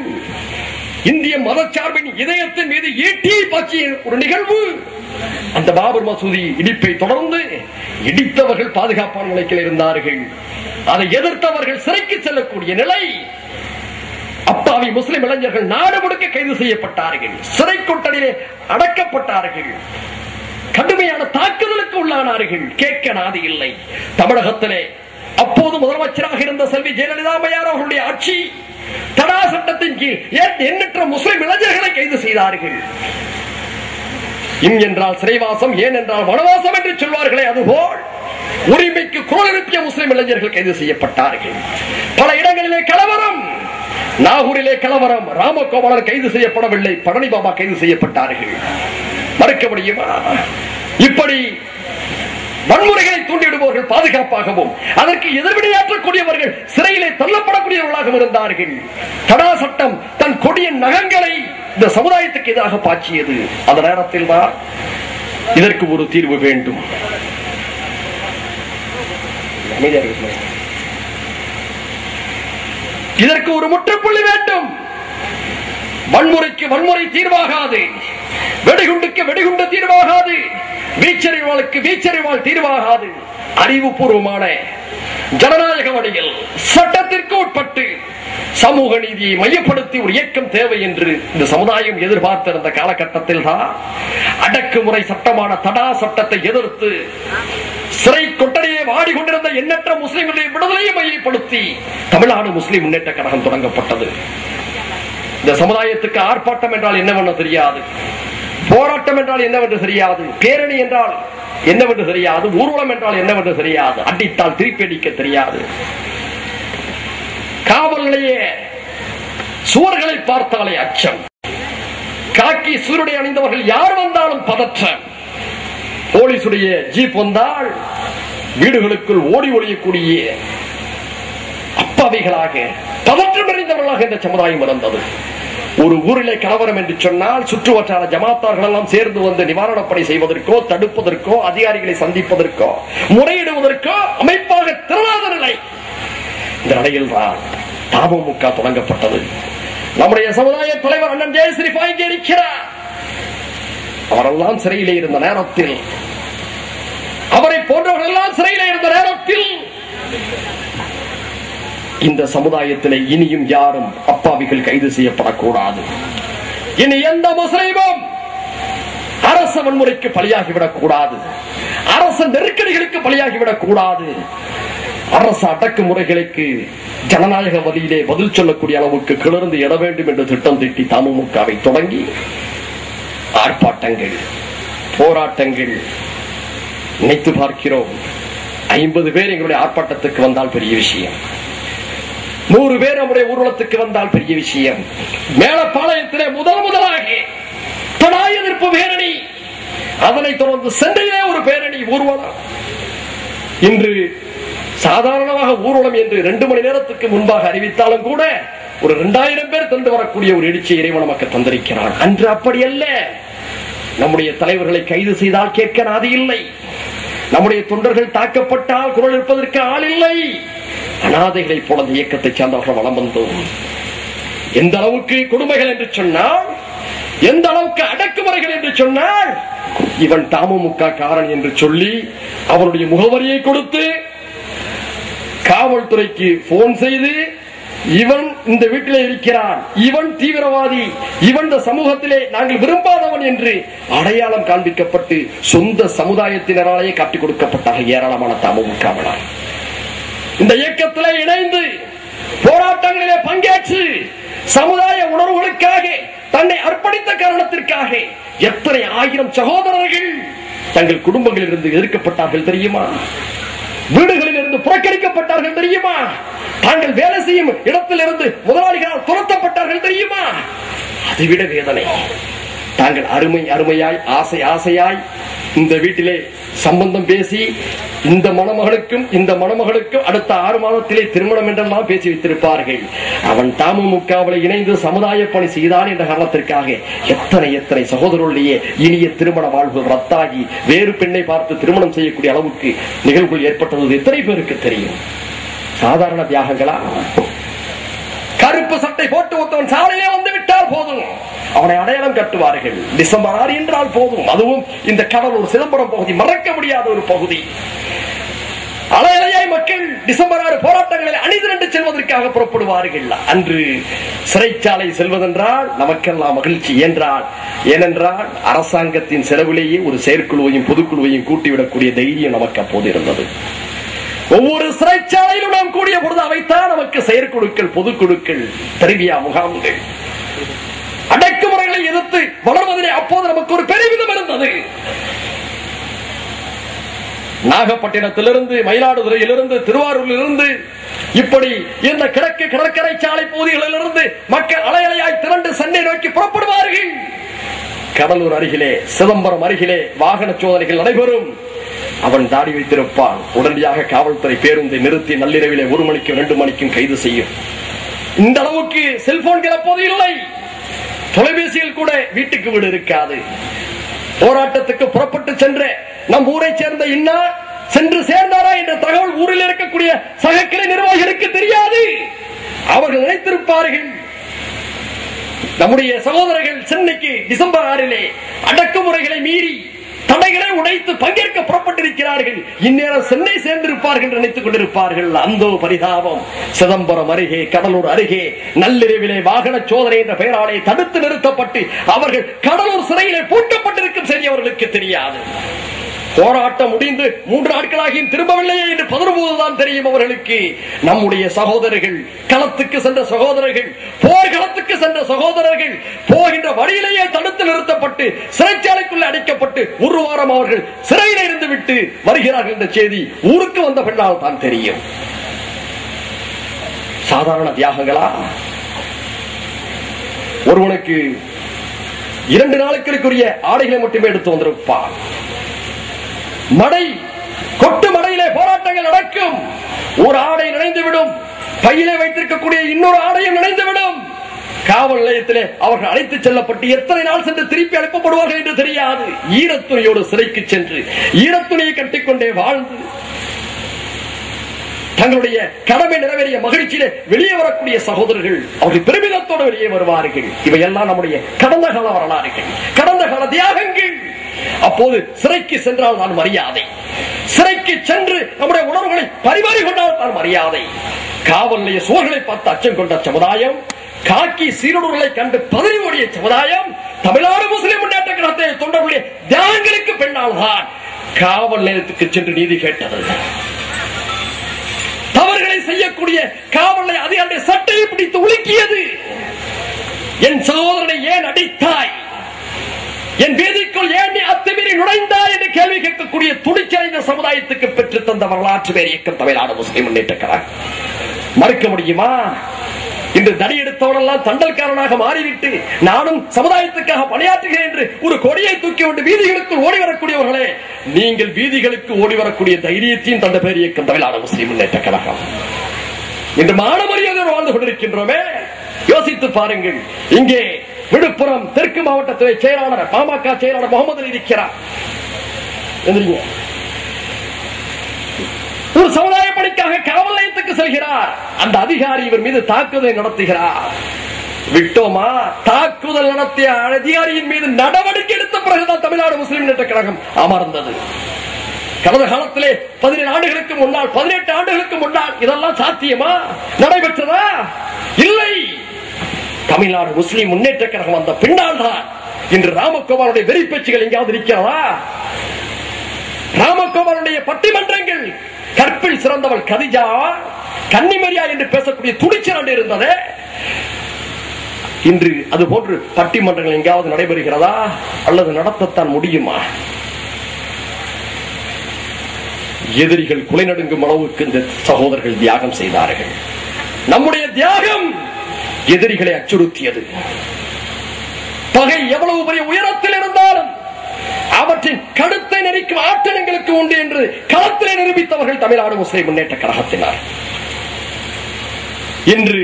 இந்திய மதச்சார்பின் இதயத்தின் மீது ஈட்டியை பாய்ச்சிய ஒரு நிகழ்வு. அந்த பாபர் மசூதி இடிப்பை தொடர்ந்து இடித்தவர்கள் பாதுகாப்பான நிலையில் இருந்தார்கள். அதை எதிர்த்தவர்கள் சிறைக்கு செல்லக்கூடிய நிலை. அப்பாவி முஸ்லிம் இளைஞர்கள் நாடு முழுக்க கைது செய்யப்பட்டார்கள், சிறை கொட்டடியிலே அடக்கப்பட்டார்கள், கடுமையான தாக்குதலுக்கு உள்ளானார்கள். கேட்க நாதி இல்லை. தமிழகத்திலே அப்போது முதலமைச்சராக இருந்த செல்வி ஜெயலலிதா அம்மையார் அவர்களுடைய ஆட்சி தடா சட்டத்தின் கீழ் எண்ணற்ற முஸ்லிம் இளைஞர்களை கைது செய்தார்கள். இம் என்றால் சிறைவாசம், ஏன் என்றால் வனவாசம் என்று சொல்வார்களே, அதுபோல் உரிமைக்கு குரல் எழுப்பிய முஸ்லிம் இளைஞர்கள் கைது செய்யப்பட்டார்கள். பல இடங்களிலே கலவரம், நாகூரிலே கலவரம், ராமகோபாலன் கைது செய்யப்படவில்லை, பழனி பாபா கைது செய்யப்பட்டார்கள். மறுக்க முடியுமா? இப்படி வன்முறைகளை தூண்டிவிடுபவர்கள் பாதுகாப்பாகவும் அதற்கு எதிர்வினையாற்றக்கூடியவர்கள் சிறையிலே தள்ளப்படக்கூடியவர்களாகவும் இருந்தார்கள். தடா சட்டம் தன் கொடிய நகங்களை இந்த சமுதாயத்துக்கு எதிராக பாய்ச்சியது. அந்த நேரத்தில் தான் இதற்கு ஒரு தீர்வு வேண்டும். இதற்கு ஒரு முற்றுப்புள்ளி வேண்டும். வன்முறைக்கு வன்முறை தீர்வாகாது, வெடிகுண்டுக்கு வெடிகுண்டு தீர்வாகாது, வீச்சறிவாளுக்கு வீச்சறிவாள் தீர்வாகாது. அறிவுபூர்வமான ஜனநாயக வழியில் சட்டத்திற்கு உட்பட்டு சமூக நீதியை மையப்படுத்தி ஒரு இயக்கம் தேவை என்று இந்த சமுதாயம் எதிர்பார்த்திருந்த காலகட்டத்தில் தான் அடக்குமுறை சட்டமான தடா சட்டத்தை எதிர்த்து சிறை கொட்டடியை வாடிக்கொண்டிருந்த எண்ணற்ற முஸ்லிம்களுடைய விடுதலையை மையப்படுத்தி தமிழ்நாடு முஸ்லிம் முன்னேற்ற கழகம் தொடங்கப்பட்டது. இந்த சமுதாயத்துக்கு ஆர்ப்பாட்டம் என்றால் என்னவென்று தெரியாது, போராட்டம் என்றால் என்னவென்று தெரியாது, பேரணி என்றால் என்னவென்று தெரியாது, ஊர்வலம் என்றால் என்னவென்று தெரியாது, அடித்தால் திருப்பி அடிக்க தெரியாது. காவல் நிலைய சுவர்களை பார்த்தாலே அச்சம். காக்கி சூருடை அணிந்தவர்கள் யார் வந்தாலும் பதற்றம். போலீசுடைய ஜீப் வந்தால் வீடுகளுக்குள் ஓடி ஒழியக்கூடிய அப்பாவிகளாக பதற்றம் நிறைந்தவர்களாக இந்த சமுதாயம் இருந்தது. ஒரு ஊரிலே கலவரம் என்று சொன்னால் சுற்று வட்டார ஜமாத்தார்கள் எல்லாம் சேர்ந்து வந்து நிவாரணப் பணி செய்வதற்கோ, தடுப்பதற்கோ, அதிகாரிகளை சந்திப்பதற்கோ, முறையிடுவதற்கோ அமைப்பாக திரளாத நிலை. இந்த நிலையில் தான் தமுமுக தொடங்கப்பட்டது. நம்முடைய சமுதாய தலைவர் அண்ணன் ஜெயஸ்ரீ இங்கே இருக்கிறார். அவரெல்லாம் சிறையிலே இருந்த நேரத்தில், அவரை போன்றவர்கள் எல்லாம் சிறையிலே இருந்த நேரத்தில் இந்த சமுதாயத்திலே இனியும் யாரும் அப்பாவிகள் கைது செய்யப்படக்கூடாது. இனி எந்த முஸ்லிமும் அரச வன்முறைக்கு பலியாகிவிடக் கூடாது. அரச நெருக்கடிகளுக்கு பலியாகிவிடக் கூடாது. அரசு அடக்குமுறைகளுக்கு ஜனநாயக வழியிலே பதில் சொல்லக்கூடிய அளவுக்கு கிளர்ந்து எட வேண்டும் என்று திட்டம் தீட்டி தமுமுகவை தொடங்கி ஆர்ப்பாட்டங்கள், போராட்டங்கள் நினைத்து பார்க்கிறோம். 50 பேர் எங்களுடைய ஆர்ப்பாட்டத்துக்கு வந்தால் பெரிய விஷயம். 100 பேர் நம்முடைய ஊர்வலத்துக்கு வந்தால் பெரிய விஷயம். மேலப்பாளையத்திலே முதலாக தடா எதிர்ப்பு பேரணி, அதனைத் தொடர்ந்து சென்னையிலே ஒரு பேரணி ஊர்வலம். இன்று சாதாரணமாக ஊர்வலம் என்று 2 மணி நேரத்துக்கு முன்பாக அறிவித்தாலும் கூட ஒரு 2000 பேர் தந்து வரக்கூடிய ஒரு எழுச்சி இறைவன் நமக்கு தந்திருக்கிறான். அன்று அப்படி அல்ல. நம்முடைய தலைவர்களை கைது செய்தால் கேட்க நாதி இல்லை. நம்முடைய தொண்டர்கள் தாக்கப்பட்டால் குரல் இருப்பதற்கு ஆள் இல்லை. அநாதைகளை போல அந்த இயக்கத்தை சேர்ந்தவர்கள் வளம் வந்தோம். எந்த அளவுக்கு கொடுமைகள் என்று சொன்னால், எந்த அளவுக்கு அடக்குமுறைகள் என்று சொன்னால், இவன் தமுமுக காரன் என்று சொல்லி அவனுடைய முகவரியை கொடுத்து காவல்துறைக்கு போன் செய்து, இவன் இந்த வீட்டிலே இருக்கிறான், இவன் தீவிரவாதி, இவன் இந்த சமூகத்திலே நாங்கள் விரும்பாதவன் என்று அடையாளம் காண்பிக்கப்பட்டு சொந்த சமுதாயத்தினராலேயே காட்டிக் கொடுக்கப்பட்டார்கள் ஏராளமான தமுமுகவினர். இந்த இயக்கத்திலே இணைந்து போராட்டங்களிலே பங்கேற்று சமுதாய உணர்வுகளுக்காக தன்னை அர்ப்பணித்த காரணத்திற்காக எத்தனை ஆயிரம் சகோதரர்கள் தங்கள் குடும்பங்களில் இருந்து எதிர்க்கப்பட்டார்கள் தெரியுமா? வீடுகளில் இருந்து புறக்கணிக்கப்பட்டார்கள் தெரியுமா? தாங்கள் வேலை செய்யும் இடத்திலிருந்து முதலாளிகளால் துரத்தப்பட்டார்கள் தெரியுமா? அதைவிட வேதனை. தாங்கள் அருமையாய் ஆசையாய் இந்த வீட்டிலே சம்பந்தம் பேசி இந்த மணமகளுக்கும் அடுத்த 6 மாதத்திலே திருமணம் என்றெல்லாம் பேசி வைத்திருப்பார்கள். அவன் தமுமுகவில் இணைந்து சமுதாய பணி செய்தான் என்ற காரணத்திற்காக எத்தனை சகோதரர்களுடைய இனிய திருமண வாழ்வு ரத்தாகி வேறு பெண்ணை பார்த்து திருமணம் செய்யக்கூடிய அளவுக்கு நிகழ்வுகள் ஏற்பட்டது எத்தனை பேருக்கு தெரியும்? சாதாரண தியாகங்களா? கருப்பு சட்டை போட்டு ஒருத்தவன் சாலையிலே வந்து விட்டால் போதும், அவனை அடையாளம் கட்டுவார்கள். டிசம்பர் 6 என்றால் போதும். அதுவும் இந்த கடலூர் சிதம்பரம் பகுதி மறக்க முடியாத ஒரு பகுதி. அலையலையாய் மக்கள் டிசம்பர் 6 போராட்டங்களில் அணிதிரண்டு செல்வதற்காக புறப்படுவார்கள். அன்று சிறைச்சாலை செல்வதென்றால் நமக்கெல்லாம் மகிழ்ச்சி. ஏனென்றால் அரசாங்கத்தின் செலவிலேயே ஒரு செயற்குழுவையும் பொதுக்குழுவையும் கூட்டிவிடக்கூடிய தைரியம் நமக்கு அப்போது இருந்தது. ஒவ்வொரு சிறைச்சாலையிலும் நாம் கூடிய பொழுது அவைத்தான் நமக்கு செயற்குழுக்கள், பொதுக்குழுக்கள், தெருவியா முகாம்கள். அடக்குமுறைகளை எதிர்த்து வளர்வதிலே அப்போது நமக்கு ஒரு பெருமிதம் இருந்தது. நாகப்பட்டினத்திலிருந்து, மயிலாடுதுறையிலிருந்து, திருவாரூரிலிருந்து, இப்படி இந்த கிழக்கு கடற்கரை சாலை பகுதிகளிலிருந்து மக்கள் அலையலையாய் திரண்டு சென்னை நோக்கி புறப்படுவார்கள். கடலூர் அருகிலே, சிதம்பரம் அருகிலே வாகன சோதனைகள் நடைபெறும். அவன் தாடி வைத்திருப்பான். உடனடியாக காவல்துறை பேருந்தை நிறுத்தி நள்ளிரவிலே 1 மணிக்கும் 2 மணிக்கும் கைது செய்யும். இந்த அளவுக்கு செல்போன்கள் அப்போது இல்லை. தொலைபேசியில் கூட வீட்டுக்கு வீடு இருக்காது. போராட்டத்துக்கு புறப்பட்டு சென்ற நம் ஊரை சேர்ந்த இன்னார் சென்று சேர்ந்தாரா என்ற தகவல் ஊரில் இருக்கக்கூடிய சகக்கிளை நிர்வாகிகளுக்கு தெரியாது. அவர்கள் நினைத்திருப்பார்கள் நம்முடைய சகோதரர்கள் சென்னைக்கு டிசம்பர் 6 அடக்குமுறைகளை மீறி தடைகளை உடைத்து பங்கேற்க புறப்பட்டிருக்கிறார்கள், இந்நேரம் சென்னை சேர்ந்திருப்பார்கள் என்று நினைத்துக் கொண்டிருப்பார்கள். அந்தோ பரிதாபம். சிதம்பரம் அருகே, கடலூர் அருகே நள்ளிரவிலே வாகன சோதனை என்ற பெயராலே தடுத்து நிறுத்தப்பட்டு அவர்கள் கடலூர் சிறையிலே பூட்டப்பட்டிருக்கும் செய்தி அவர்களுக்கு தெரியாது. போராட்டம் முடிந்து 3 நாட்களாகியும் திரும்பவில்லையே என்று பதறும்போதுதான் தெரியும் அவர்களுக்கு. நம்முடைய சகோதரர்கள், களத்துக்கு சென்ற சகோதரர்கள், போர்க்களத்துக்கு சென்ற சகோதரர்கள் போகின்ற வழியிலேயே தடுத்து நிறுத்தப்பட்டு சிறைச்சாலைக்குள்ளே அடைக்கப்பட்டு 1 வாரம் அவர்கள் சிறையில் இருந்து விட்டு வருகிறார்கள் என்ற செய்தி ஊருக்கு வந்த பின்னால் தான் தெரியும். சாதாரண தியாகங்களா? ஒருவனுக்கு 2 நாளுக்குரிய ஆடைகளை மட்டுமே எடுத்து வந்திருப்பான். மடை கொட்டு மடையிலே போராட்டங்கள் நடக்கும். ஒரு ஆடை நினைந்துவிடும், பையிலே வைத்திருக்கக்கூடிய இன்னொரு ஆடையும் நினைந்துவிடும். காவல் நிலையத்திலே அவர்கள் அழைத்துச் செல்லப்பட்டு எத்தனை நாள் சென்று திருப்பி அனுப்பப்படுவார்கள் என்று தெரியாது. ஈரத்துணியோடு சிறைக்கு சென்று ஈரத்துணியை கட்டிக்கொண்டே வாழ்ந்து தங்களுடைய கடமை நிறைவேறிய மகிழ்ச்சியிலே வெளியே வரக்கூடிய சகோதரர்கள் அவர்கள் பெருமிதத்தோடு வெளியே வருவார்கள். இவையெல்லாம் நம்முடைய கடந்த கால வரலாறுகள், கடந்த கால தியாகங்கள். அப்போது சிறைக்கு சென்றால் நான் மரியாதை, சிறைக்கு சென்று நம்முடைய உணர்வுகளை பரிமாறிக்கொண்டால் நான் மரியாதை. காவல் நிலைய சுவர்களை பார்த்து அச்சம் கொண்ட சமுதாயம், காக்கி சீருடர்களை கண்டு பதறி ஓடிய சமுதாயம், தமிழ்நாடு முஸ்லிம் முன்னேற்ற கழகத்தை தொண்டர்களுடைய தியாகங்களுக்கு பின்னால் தான் காவல் நிலையத்துக்கு சென்று நீதி கேட்டது. தவறுகளை செய்யக்கூடிய காவல் நிலைய அதிகாரியுடைய சட்டையை பிடித்து உலுக்கியது. என் சகோதரனை ஏன் அடித்தாய், என் வேதிக்குள் ஏன் நீ அத்துமீறி நுழைந்தாய் என்று கேள்வி கேட்கக்கூடிய துணிச்சலை இந்த சமுதாயத்துக்கு பெற்று தந்த வரலாற்று பேர் இயக்கம் தமிழ்நாடு முஸ்லிம் முன்னேற்ற கழகம். மறுக்க முடியுமா? இன்று தடி எடுத்தவரெல்லாம் தண்டல்காரனாக மாறிவிட்டு நானும் சமுதாயத்துக்காக பணியாற்றுகிறேன் என்று ஒரு கொடியை தூக்கி கொண்டு வீதிகளுக்குள் ஓடி வரக்கூடியவர்களே, நீங்கள் வீதிகளுக்கு ஓடி வரக்கூடிய தைரியத்தையும் தந்த பேர் இயக்கம் தமிழ்நாடு முஸ்லிம் முன்னேற்ற கழகம். இன்று மானமரியாதையோடு வாழ்ந்து கொண்டிருக்கின்றோமே, யோசித்து பாருங்கள். இங்கே விழுப்புரம் தெற்கு மாவட்டத்துறை செயலாளர் பாமக செயலாளர் முகமது அலி இருக்கிறார். ஒரு சமுதாய பணிக்காக காவல் நிலையத்துக்கு செல்கிறார். அந்த அதிகாரி இவர் மீது தாக்குதலை நடத்துகிறார். விட்டோமா? தாக்குதல் நடத்திய அதிகாரியின் மீது நடவடிக்கை எடுத்த பிறகுதான் தமிழ்நாடு முஸ்லிம் முன்னேற்ற கழகம் அமர்ந்தது. கடந்த காலத்திலே 17 ஆண்டுகளுக்கு முன்னால், 18 ஆண்டுகளுக்கு முன்னால் இதெல்லாம் சாத்தியமா? நடைபெற்றதா? இல்லை. தமிழ்நாடு முஸ்லிம் முன்னேற்ற கழகம் வந்த பின்னால் தான் இன்று ராமகோபாலுடைய வெறி பேச்சுகள் எங்காவது இருக்கிறதா? ராமகோபாலுடைய பட்டிமன்றங்கள், கற்பில் சிறந்தவள் கதிஜா, கன்னிமரியா என்று பேசக்கூடிய துணிச்சல் இருந்தது. இன்று அது போன்று பட்டிமன்றங்கள் எங்காவது நடைபெறுகிறதா அல்லது நடத்தத்தான் முடியுமா? எதிரிகள் குலை நடுங்கும் அளவுக்கு இந்த சகோதரர்கள் தியாகம் செய்தார்கள். நம்முடைய தியாகம் எதிரிகளை அச்சுறுத்தியது. பகை எவ்வளவு பெரிய உயரத்தில் இருந்தாலும் அவற்றின் கடுத்தை நெறிக்கும் ஆற்றல் எங்களுக்கு உண்டு என்று களத்திலே நிரூபித்தவர்கள் தமிழ்நாடு முஸ்லிம் முன்னேற்ற கழகத்தினர். இன்று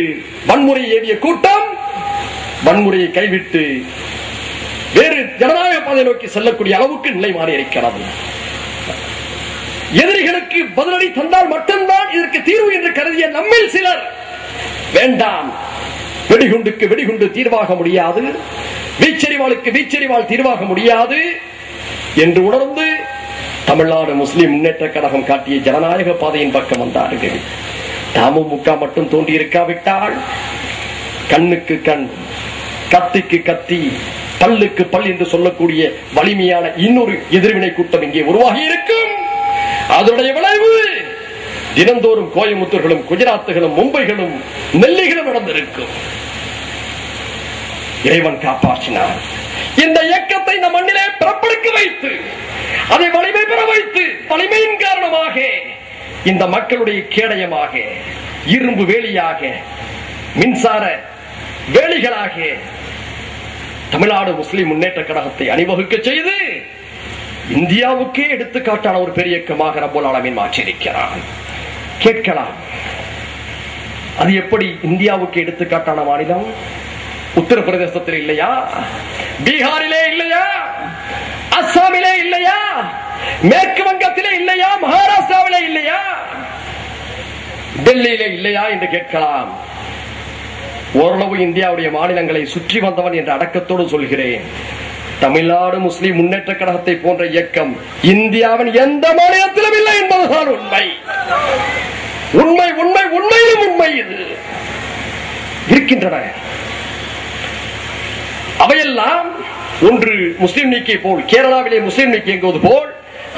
வன்முறை ஏவிய கூட்டம் வன்முறையை கைவிட்டு வேறு ஜனநாயக பாதை நோக்கி செல்லக்கூடிய அளவுக்கு நிலை மாறி இருக்கிறது. எதிரிகளுக்கு பதிலடி தந்தால் மட்டும்தான் இதற்கு தீர்வு என்று கருதிய நம்மில் சிலர், வேண்டாம், வெடிகுண்டுக்கு வெடிகுண்டு தீர்வாக முடியாது, வீச்செறிவாளுக்கு வீச்செறிவாள் தீர்வாக முடியாது என்று உணர்ந்து தமிழ்நாடு முஸ்லிம் முன்னேற்ற கழகம் காட்டிய ஜனநாயக பாதையின் பக்கம் வந்தார்கள். தமுமுக மட்டும் தோன்றியிருக்காவிட்டால் கண்ணுக்கு கண், கத்திக்கு கத்தி, பல்லுக்கு பல் என்று சொல்லக்கூடிய வலிமையான இன்னொரு எதிர்வினை கூட்டம் இங்கே உருவாகி இருக்கும். அதனுடைய விளைவு தினந்தோறும் கோயமுத்தூர்களும் குஜராத்துகளும் மும்பைகளும் நெல்லிகளும் நடந்திருக்கும். இறைவன் காப்பாற்றினார். இந்த இயக்கத்தை இந்த மண்ணிலே பிறப்பெடுக்க வைத்து அதை வலிமை பெற வைத்து வலிமையின் காரணமாக இந்த மக்களுடைய கேடயமாக, இரும்பு வேலியாக, மின்சார வேலிகளாக தமிழ்நாடு முஸ்லிம் முன்னேற்ற கழகத்தை அணிவகுக்க செய்து இந்தியாவுக்கே எடுத்துக்காட்டான ஒரு பெரிய இயக்கமாக ரப்பல் ஆலமீன் மாற்றியிருக்கிறார். கேட்கலாம், அது எப்படி இந்தியாவுக்கு எடுத்துக்காட்டான மாநிலம்? உத்தரப்பிரதேசத்தில் இல்லையா? பீகாரிலே இல்லையா? அஸ்ஸாமிலே இல்லையா? மேற்கு வங்கத்திலே இல்லையா? மகாராஷ்டிராவிலே இல்லையா? டெல்லியிலே இல்லையா என்று கேட்கலாம். ஓரளவு இந்தியாவுடைய மாநிலங்களை சுற்றி வந்தவன் என்ற அடக்கத்தோடு சொல்கிறேன், தமிழ்நாடு முஸ்லிம் முன்னேற்ற கழகத்தை போன்ற இயக்கம் இந்தியாவின் எந்த மாநிலத்திலும் இல்லை என்பதுதான் உண்மை. உண்மை உண்மை உண்மையிலும் உண்மை. இது இருக்கின்றன. அவையெல்லாம் ஒன்று முஸ்லிம் நீக்கை போல், கேரளாவிலே முஸ்லிம் நீக்கி இயங்குவது போல்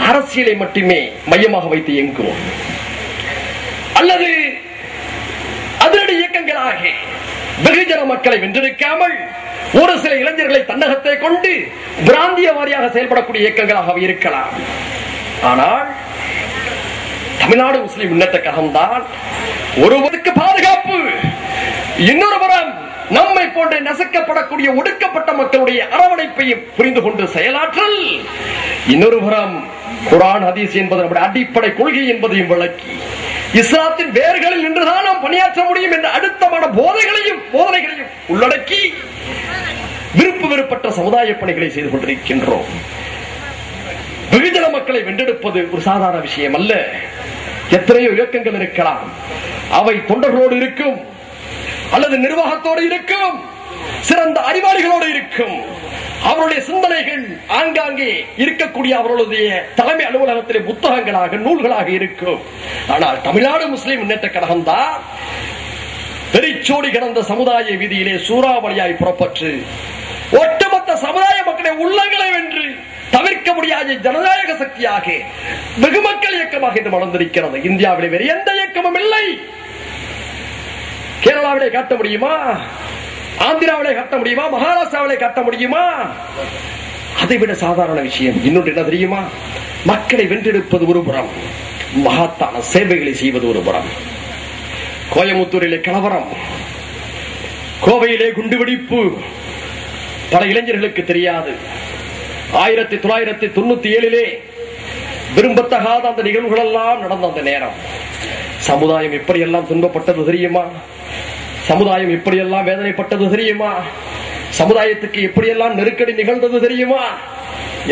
அரசியலை மட்டுமே மையமாக வைத்து இயங்குவோம், அல்லது அதிரடி இயக்கங்களாக வெகுஜன மக்களை வென்றிருக்காமல் ஒரு சில இளைஞர்களை தன்னகத்தை கொண்டு பிராந்திய வாரியாக செயல்படக்கூடிய இயக்கங்களாக இருக்கலாம். ஆனால் தமிழ்நாடு முஸ்லிம் முன்னேற்ற கழகம் தான் ஒருவருக்கு பாதுகாப்பு, இன்னொரு புறம் நம்மை போன்ற நசுக்கப்படக்கூடிய ஒடுக்கப்பட்ட மக்களுடைய அரவணைப்பையும் புரிந்து கொண்டு செயலாற்றல், இன்னொரு புறம் குர்ஆன் ஹதீஸ் என்பது நம்முடைய அடிப்படை கொள்கை என்பதையும் விளக்கி இஸ்லாத்தின் வேர்களில் நின்றுதான் நாம் பணியாற்ற முடியும் என்ற அடுத்தமான போதனைகளையும் உள்ளடக்கி விருப்பு வெறுப்பற்ற சமுதாய பணிகளை செய்து கொண்டிருக்கின்றோம். வெகுஜன மக்களை வென்றெடுப்பது ஒரு சாதாரண விஷயம் அல்ல. எத்தனையோ இயக்கங்கள் இருக்கலாம், அவை தொண்டர்களோடு இருக்கும் அல்லது நிர்வாகத்தோடு இருக்கும், சிறந்த அறிவாளிகளோடு இருக்கும். அவருடைய சிந்தனைகள் ஆங்காங்கே இருக்கக்கூடிய அவர்களுடைய தலைமை அலுவலகத்திலே புத்தகங்களாக நூல்களாக இருக்கும். ஆனால் தமிழ்நாடு முஸ்லிம் முன்னேற்ற கழகம் தான் வெறிச்சோடி கிடந்த சமுதாய வீதியிலே சூறாவளியாய் புறப்பட்டு ஒட்டுமொத்த சமுதாய மக்களை உள்ளங்களை வென்று தவிர்க்க முடியாத ஜனநாயக சக்தியாக வெகு மக்கள் இயக்கமாக இது வளர்ந்திருக்கிறது. இந்தியாவிலே வேறு எந்த இயக்கமும் இல்லை. கேரளாவிலே காட்ட முடியுமா? ஆந்திராவிலே காட்ட முடியுமா? மகாராஷ்டிராவிலே காட்ட முடியுமா? அதைவிட சாதாரண விஷயம் இன்னொன்று என்ன தெரியுமா? மக்களை வென்றெடுப்பது ஒரு புறம், மகத்தான சேவைகளை செய்வது ஒரு புறம். கோயமுத்தூரிலே கலவரம், கோவையிலே குண்டுவெடிப்பு, பல இளைஞர்களுக்கு தெரியாது. 1997 விரும்பத்தகாத அந்த நிகழ்வுகள் எல்லாம் நடந்த அந்த நேரம் சமுதாயம் எப்படியெல்லாம் துன்பப்பட்டது தெரியுமா? சமுதாயம் எப்படியெல்லாம் வேதனைப்பட்டது தெரியுமா? சமுதாயத்துக்கு எப்படியெல்லாம் நெருக்கடி நிகழ்ந்தது தெரியுமா?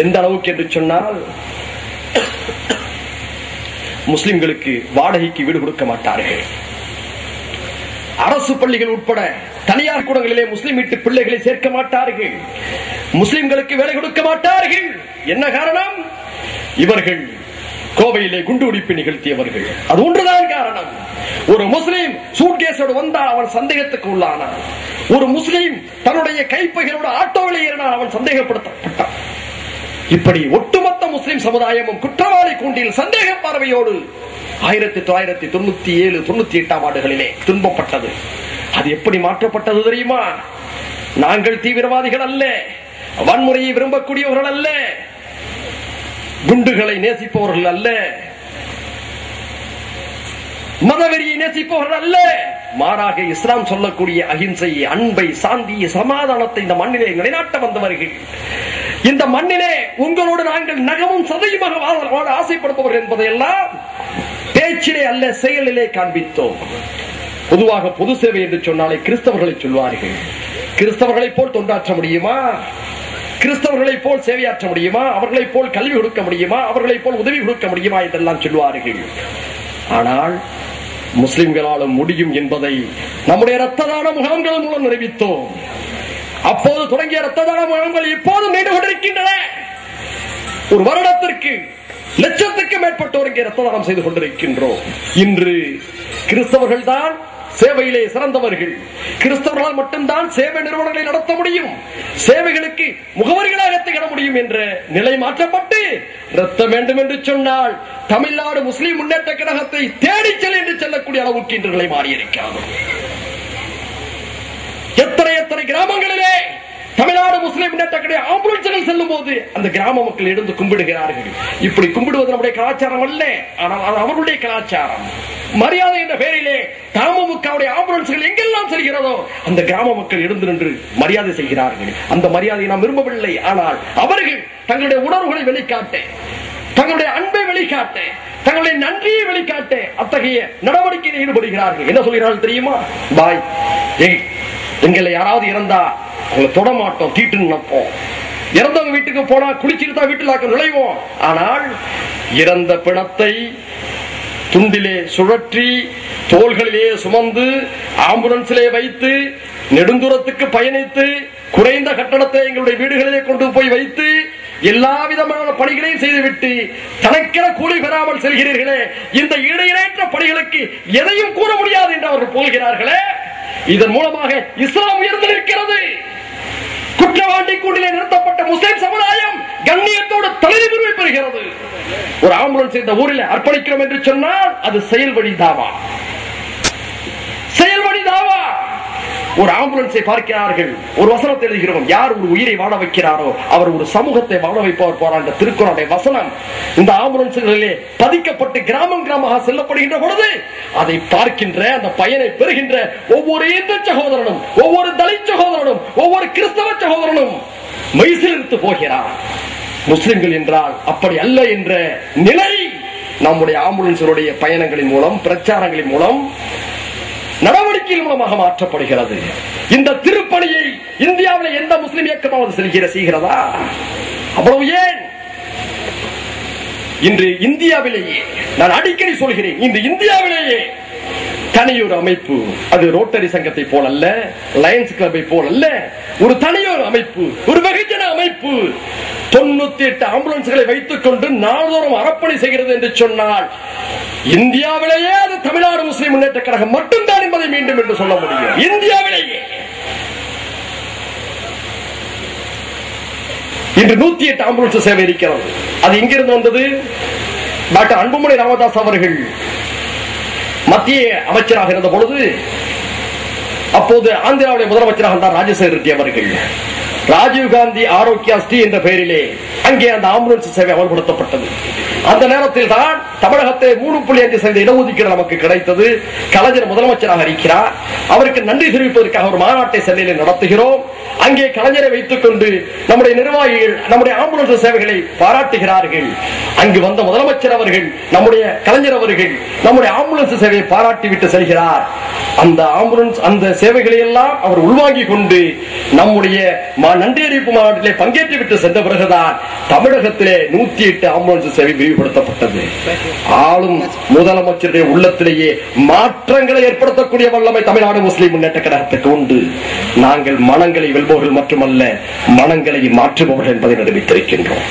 எந்த அளவுக்கு என்று சொன்னால், முஸ்லிம்களுக்கு வாடகைக்கு வீடு கொடுக்க மாட்டார்கள். அரசு பள்ளிகள் உட்பட தனியார் கூடங்களிலே முஸ்லிம் வீட்டு பிள்ளைகளை சேர்க்க மாட்டார்கள். முஸ்லிம்களுக்கு வேலை கொடுக்க மாட்டார்கள். என்ன காரணம்? இவர்கள் கோவையிலே குண்டுவெடிப்பு நிகழ்த்தியவர்கள். அது ஒன்றுதான் காரணம். ஒரு முஸ்லிம் சூட்கேஸோடு வந்தால் அவன் சந்தேகத்துக்கு உள்ளானான். ஒரு முஸ்லிம் தன்னுடைய கைப்பைகளோடு ஆட்டோவில் ஏறினால் அவன் சந்தேகப்படுத்தப்பட்டான். இப்படி ஒட்டுமொத்த முஸ்லிம் சமுதாயமும் குற்றவாளி கூண்டில் சந்தேக பார்வையோடு 1997, 98 ஆண்டுகளிலே துன்பப்பட்டது. அது எப்படி மாற்றப்பட்டது தெரியுமா? நாங்கள் தீவிரவாதிகள் அல்ல, வன்முறையை விரும்பக்கூடியவர்கள் அல்ல, குண்டுகளை நேசிப்பவர்கள் அல்ல, மதவெறியை நேசிப்பவர்கள் அல்ல, மாறாக இஸ்லாம் சொல்லக்கூடிய அகிம்சை, அன்பை, சாந்தியை, சமாதானத்தை இந்த மண்ணிலே நிலைநாட்ட வந்தவர்கள். இந்த மண்ணிலே உங்களோடு நாங்கள் நகமும் சதையுமாக வாழ ஆசைப்படுபவர்கள் என்பதையெல்லாம் பேச்சிலே அல்ல செயலிலே காண்பித்தோம். பொதுவாக பொது சேவை என்று சொன்னாலே கிறிஸ்தவர்களை சொல்வார்கள். கிறிஸ்தவர்களை போல் தொண்டாற்ற முடியுமா? கிறிஸ்தவர்களை போல் சேவையாற்ற முடியுமா? அவர்களை போல் கல்வி கொடுக்க முடியுமா? அவர்களை போல் உதவி கொடுக்க முடியுமா என்றெல்லாம் சொல்வார்கள். ஆனால் முஸ்லிம்களாலும் முடியும் என்பதை நம்முடைய இரத்த தான முகாம்கள் மூலம் நிரூபித்தோம். அப்போது தொடங்கிய இரத்த தான முகாம்கள் இப்போதும் நீண்டு கொண்டிருக்கின்றன. ஒரு வருடத்திற்கு லட்சத்துக்கு மேற்பட்டோருக்கு இரத்த தானம் செய்து கொண்டிருக்கின்றோம். இன்று கிறிஸ்தவர்கள் தான் சேவையிலே சிறந்தவர்கள். கிறிஸ்தவர்களால் மட்டும்தான் சேவை நிறுவனங்களை நடத்த முடியும், சேவைகளுக்கு முகவரிகளாக திகழ முடியும் என்ற நிலை மாற்றப்பட்டு ரத்தம் வேண்டும் என்று சொன்னால் தமிழ்நாடு முஸ்லிம் முன்னேற்ற கழகத்தை தேடிச் செல் என்று சொல்லக்கூடிய அளவுக்கு இன்று நிலை மாறியிருக்கிறது. எத்தனை கிராமங்களிலே தமிழ்நாடு முஸ்லிம் முன்னேற்ற கழக ஆம்புலன்ஸ்கள் செல்லும் போது அந்த கிராம மக்கள் எழுந்து கும்பிடுகிறார்கள். இப்படி கும்பிடுவது நம்முடைய கலாச்சாரம் அல்ல, ஆனால் அவர்களுடைய கலாச்சாரம். மரியாதை என்ற பெயரிலே தமுகவுடைய ஆம்புலன்ஸ்கள் எங்கெல்லாம் செல்கிறதோ அந்த கிராம மக்கள் எழுந்து நின்று மரியாதை செய்கிறார்கள். அந்த மரியாதையை நாம் விரும்பவில்லை. ஆனால் அவர்கள் தங்களுடைய உணர்வுகளை வெளிக்காட்ட, தங்களுடைய அன்பை வெளிக்காட்ட, தங்களுடைய நன்றியை வெளிக்காட்ட அத்தகைய நடவடிக்கையில் ஈடுபடுகிறார்கள். என்ன சொல்கிறார்கள் தெரியுமா? பாய், எங்களை யாராவது இறந்தா உங்களை தொட மாட்டோம், தீட்டு நினைப்போம். இறந்தவங்க வீட்டுக்கு போனா குளிச்சுட்டு தான் வீட்டில் நுழைவோம். ஆனால் இறந்த பிணத்தை துண்டிலே சுழற்றி தோள்களிலே சுமந்து ஆம்புலன்ஸிலே வைத்து நெடுந்தூரத்துக்கு பயணித்து குறைந்த கட்டணத்தை எங்களுடைய வீடுகளிலே கொண்டு போய் வைத்து எல்லா விதமான பணிகளையும் செய்துவிட்டு தனக்கென கூலி பெறாமல் செல்கிறீர்களே, இந்த இடையிலேற்ற பணிகளுக்கு எதையும் கூற முடியாது என்று அவர்கள் போகிறார்களே. இதன் மூலமாக இஸ்லாம் உயர்ந்து நிற்கிறது. குற்றவாளி கூண்டிலே நிறுத்தப்பட்ட முஸ்லிம் சமுதாயம் கண்ணியத்தோடு தலைநிமிர்வை பெறுகிறது. ஒரு ஆம்புலன்ஸ் இந்த ஊரில் அர்ப்பணிக்கிறோம் என்று சொன்னால் அது செயல் வழி தாவா, செயல் வழி தாவா. ஒரு ஆம்புலன்ஸை பார்க்கிறார்கள். ஒரு வசனத்தை எழுதுகிறோம், யார் ஒரு உயிரை வாழ வைக்கிறாரோ அவர் ஒரு சமூகத்தை வாழ வைப்பவர் போற அந்த திருக்குறளுடைய வசனம் இந்த ஆம்புலன்ஸ்களிலே பதிக்கப்பட்டு கிராமம் கிராமமாக செல்லப்படுகின்ற பொழுது அதை பார்க்கின்ற அந்த பயனை பெறுகின்ற ஒவ்வொரு இந்து சகோதரனும், ஒவ்வொரு தலித் சகோதரனும், ஒவ்வொரு கிறிஸ்தவ சகோதரனும் மெய்சிலிருத்து போகிறார். முஸ்லிம்கள் என்றால் அப்படி அல்ல என்ற நிலை நம்முடைய ஆம்புலன்ஸுடைய பயணங்களின் மூலம், பிரச்சாரங்களின் மூலம், நடவடிக்கைகள் மூலமாக மாற்றப்படுகிறது. இந்த திருப்பணியை இந்தியாவில் எந்த முஸ்லிம் இயக்கமாவது செய்கிறதா? அவ்வளவு ஏன் இன்று இந்தியாவிலேயே, நான் அடிக்கடி சொல்கிறேன், இந்த இந்தியாவிலேயே தனியொரு அமைப்பு, அது ரோட்டரி சங்கத்தை போல் அல்ல, லயன்ஸ் கிளப்பை போல் அல்ல, ஒரு தனியொரு அமைப்பு, ஒரு வெகுஜன அமைப்பு 98 ஆம்புலன்ஸ்களை வைத்துக் கொண்டு நாள்தோறும் அறப்பணி செய்கிறது என்று சொன்னால் இந்தியாவிலேயே அது தமிழ்நாடு முஸ்லிம் முன்னேற்ற கழகம் மட்டும்தான் என்பதை மீண்டும் என்று சொல்ல முடியும். இந்தியாவிலேயே இன்று 108 ஆம்புலன்ஸ் சேவை இருக்கிறது. அது எங்கிருந்து வந்தது? டாக்டர் அன்புமணி ராமதாஸ் அவர்கள் மத்திய அமைச்சராக இருந்த பொழுது, அப்போது ஆந்திராவுடைய முதலமைச்சராக இருந்தார் ராஜசேகர் ரெட்டி அவர்கள். ராஜீவ்காந்தி ஆரோக்கியா ஸ்ரீ என்ற பெயரிலே அங்கே அந்த ஆம்புலன்ஸ் சேவை அமல்படுத்தப்பட்டது. அந்த நேரத்தில் தான் தமிழகத்தை 3.5% இடஒதுக்கீடு நமக்கு கிடைத்தது. கலைஞர் முதலமைச்சராக இருக்கிறார். அவருக்கு நன்றி தெரிவிப்பதற்காக ஒரு மாநாட்டை சென்னையில் நடத்துகிறோம். அங்கே கலைஞரை வைத்துக் கொண்டு நம்முடைய நிர்வாகிகள் நம்முடைய ஆம்புலன்ஸ் சேவைகளை பாராட்டுகிறார்கள். அங்கு வந்த முதலமைச்சர் அவர்கள், நம்முடைய கலைஞர் அவர்கள் நம்முடைய ஆம்புலன்ஸ் சேவையை பாராட்டி விட்டு செல்கிறார். அந்த ஆம்புலன்ஸ் அந்த சேவைகளை எல்லாம் அவர் உள்வாங்கிக் கொண்டு நம்முடைய நன்றி அறிவிப்பு மாநாட்டிலே பங்கேற்று விட்டு சென்ற பிறகுதான் தமிழகத்திலே 108 ஆம்புலன்ஸ் சேவை விரிவுபடுத்தப்பட்டது. ஆளும் முதலமைச்சருடைய உள்ளத்திலேயே மாற்றங்களை ஏற்படுத்தக்கூடிய வல்லமை தமிழ்நாடு முஸ்லிம் முன்னேற்ற கழகத்துக்கு உண்டு. நாங்கள் மனங்களை வெல்பவர்கள் மட்டுமல்ல, மனங்களை மாற்றுபவர்கள் என்பதை நிரூபித்திருக்கின்றோம்.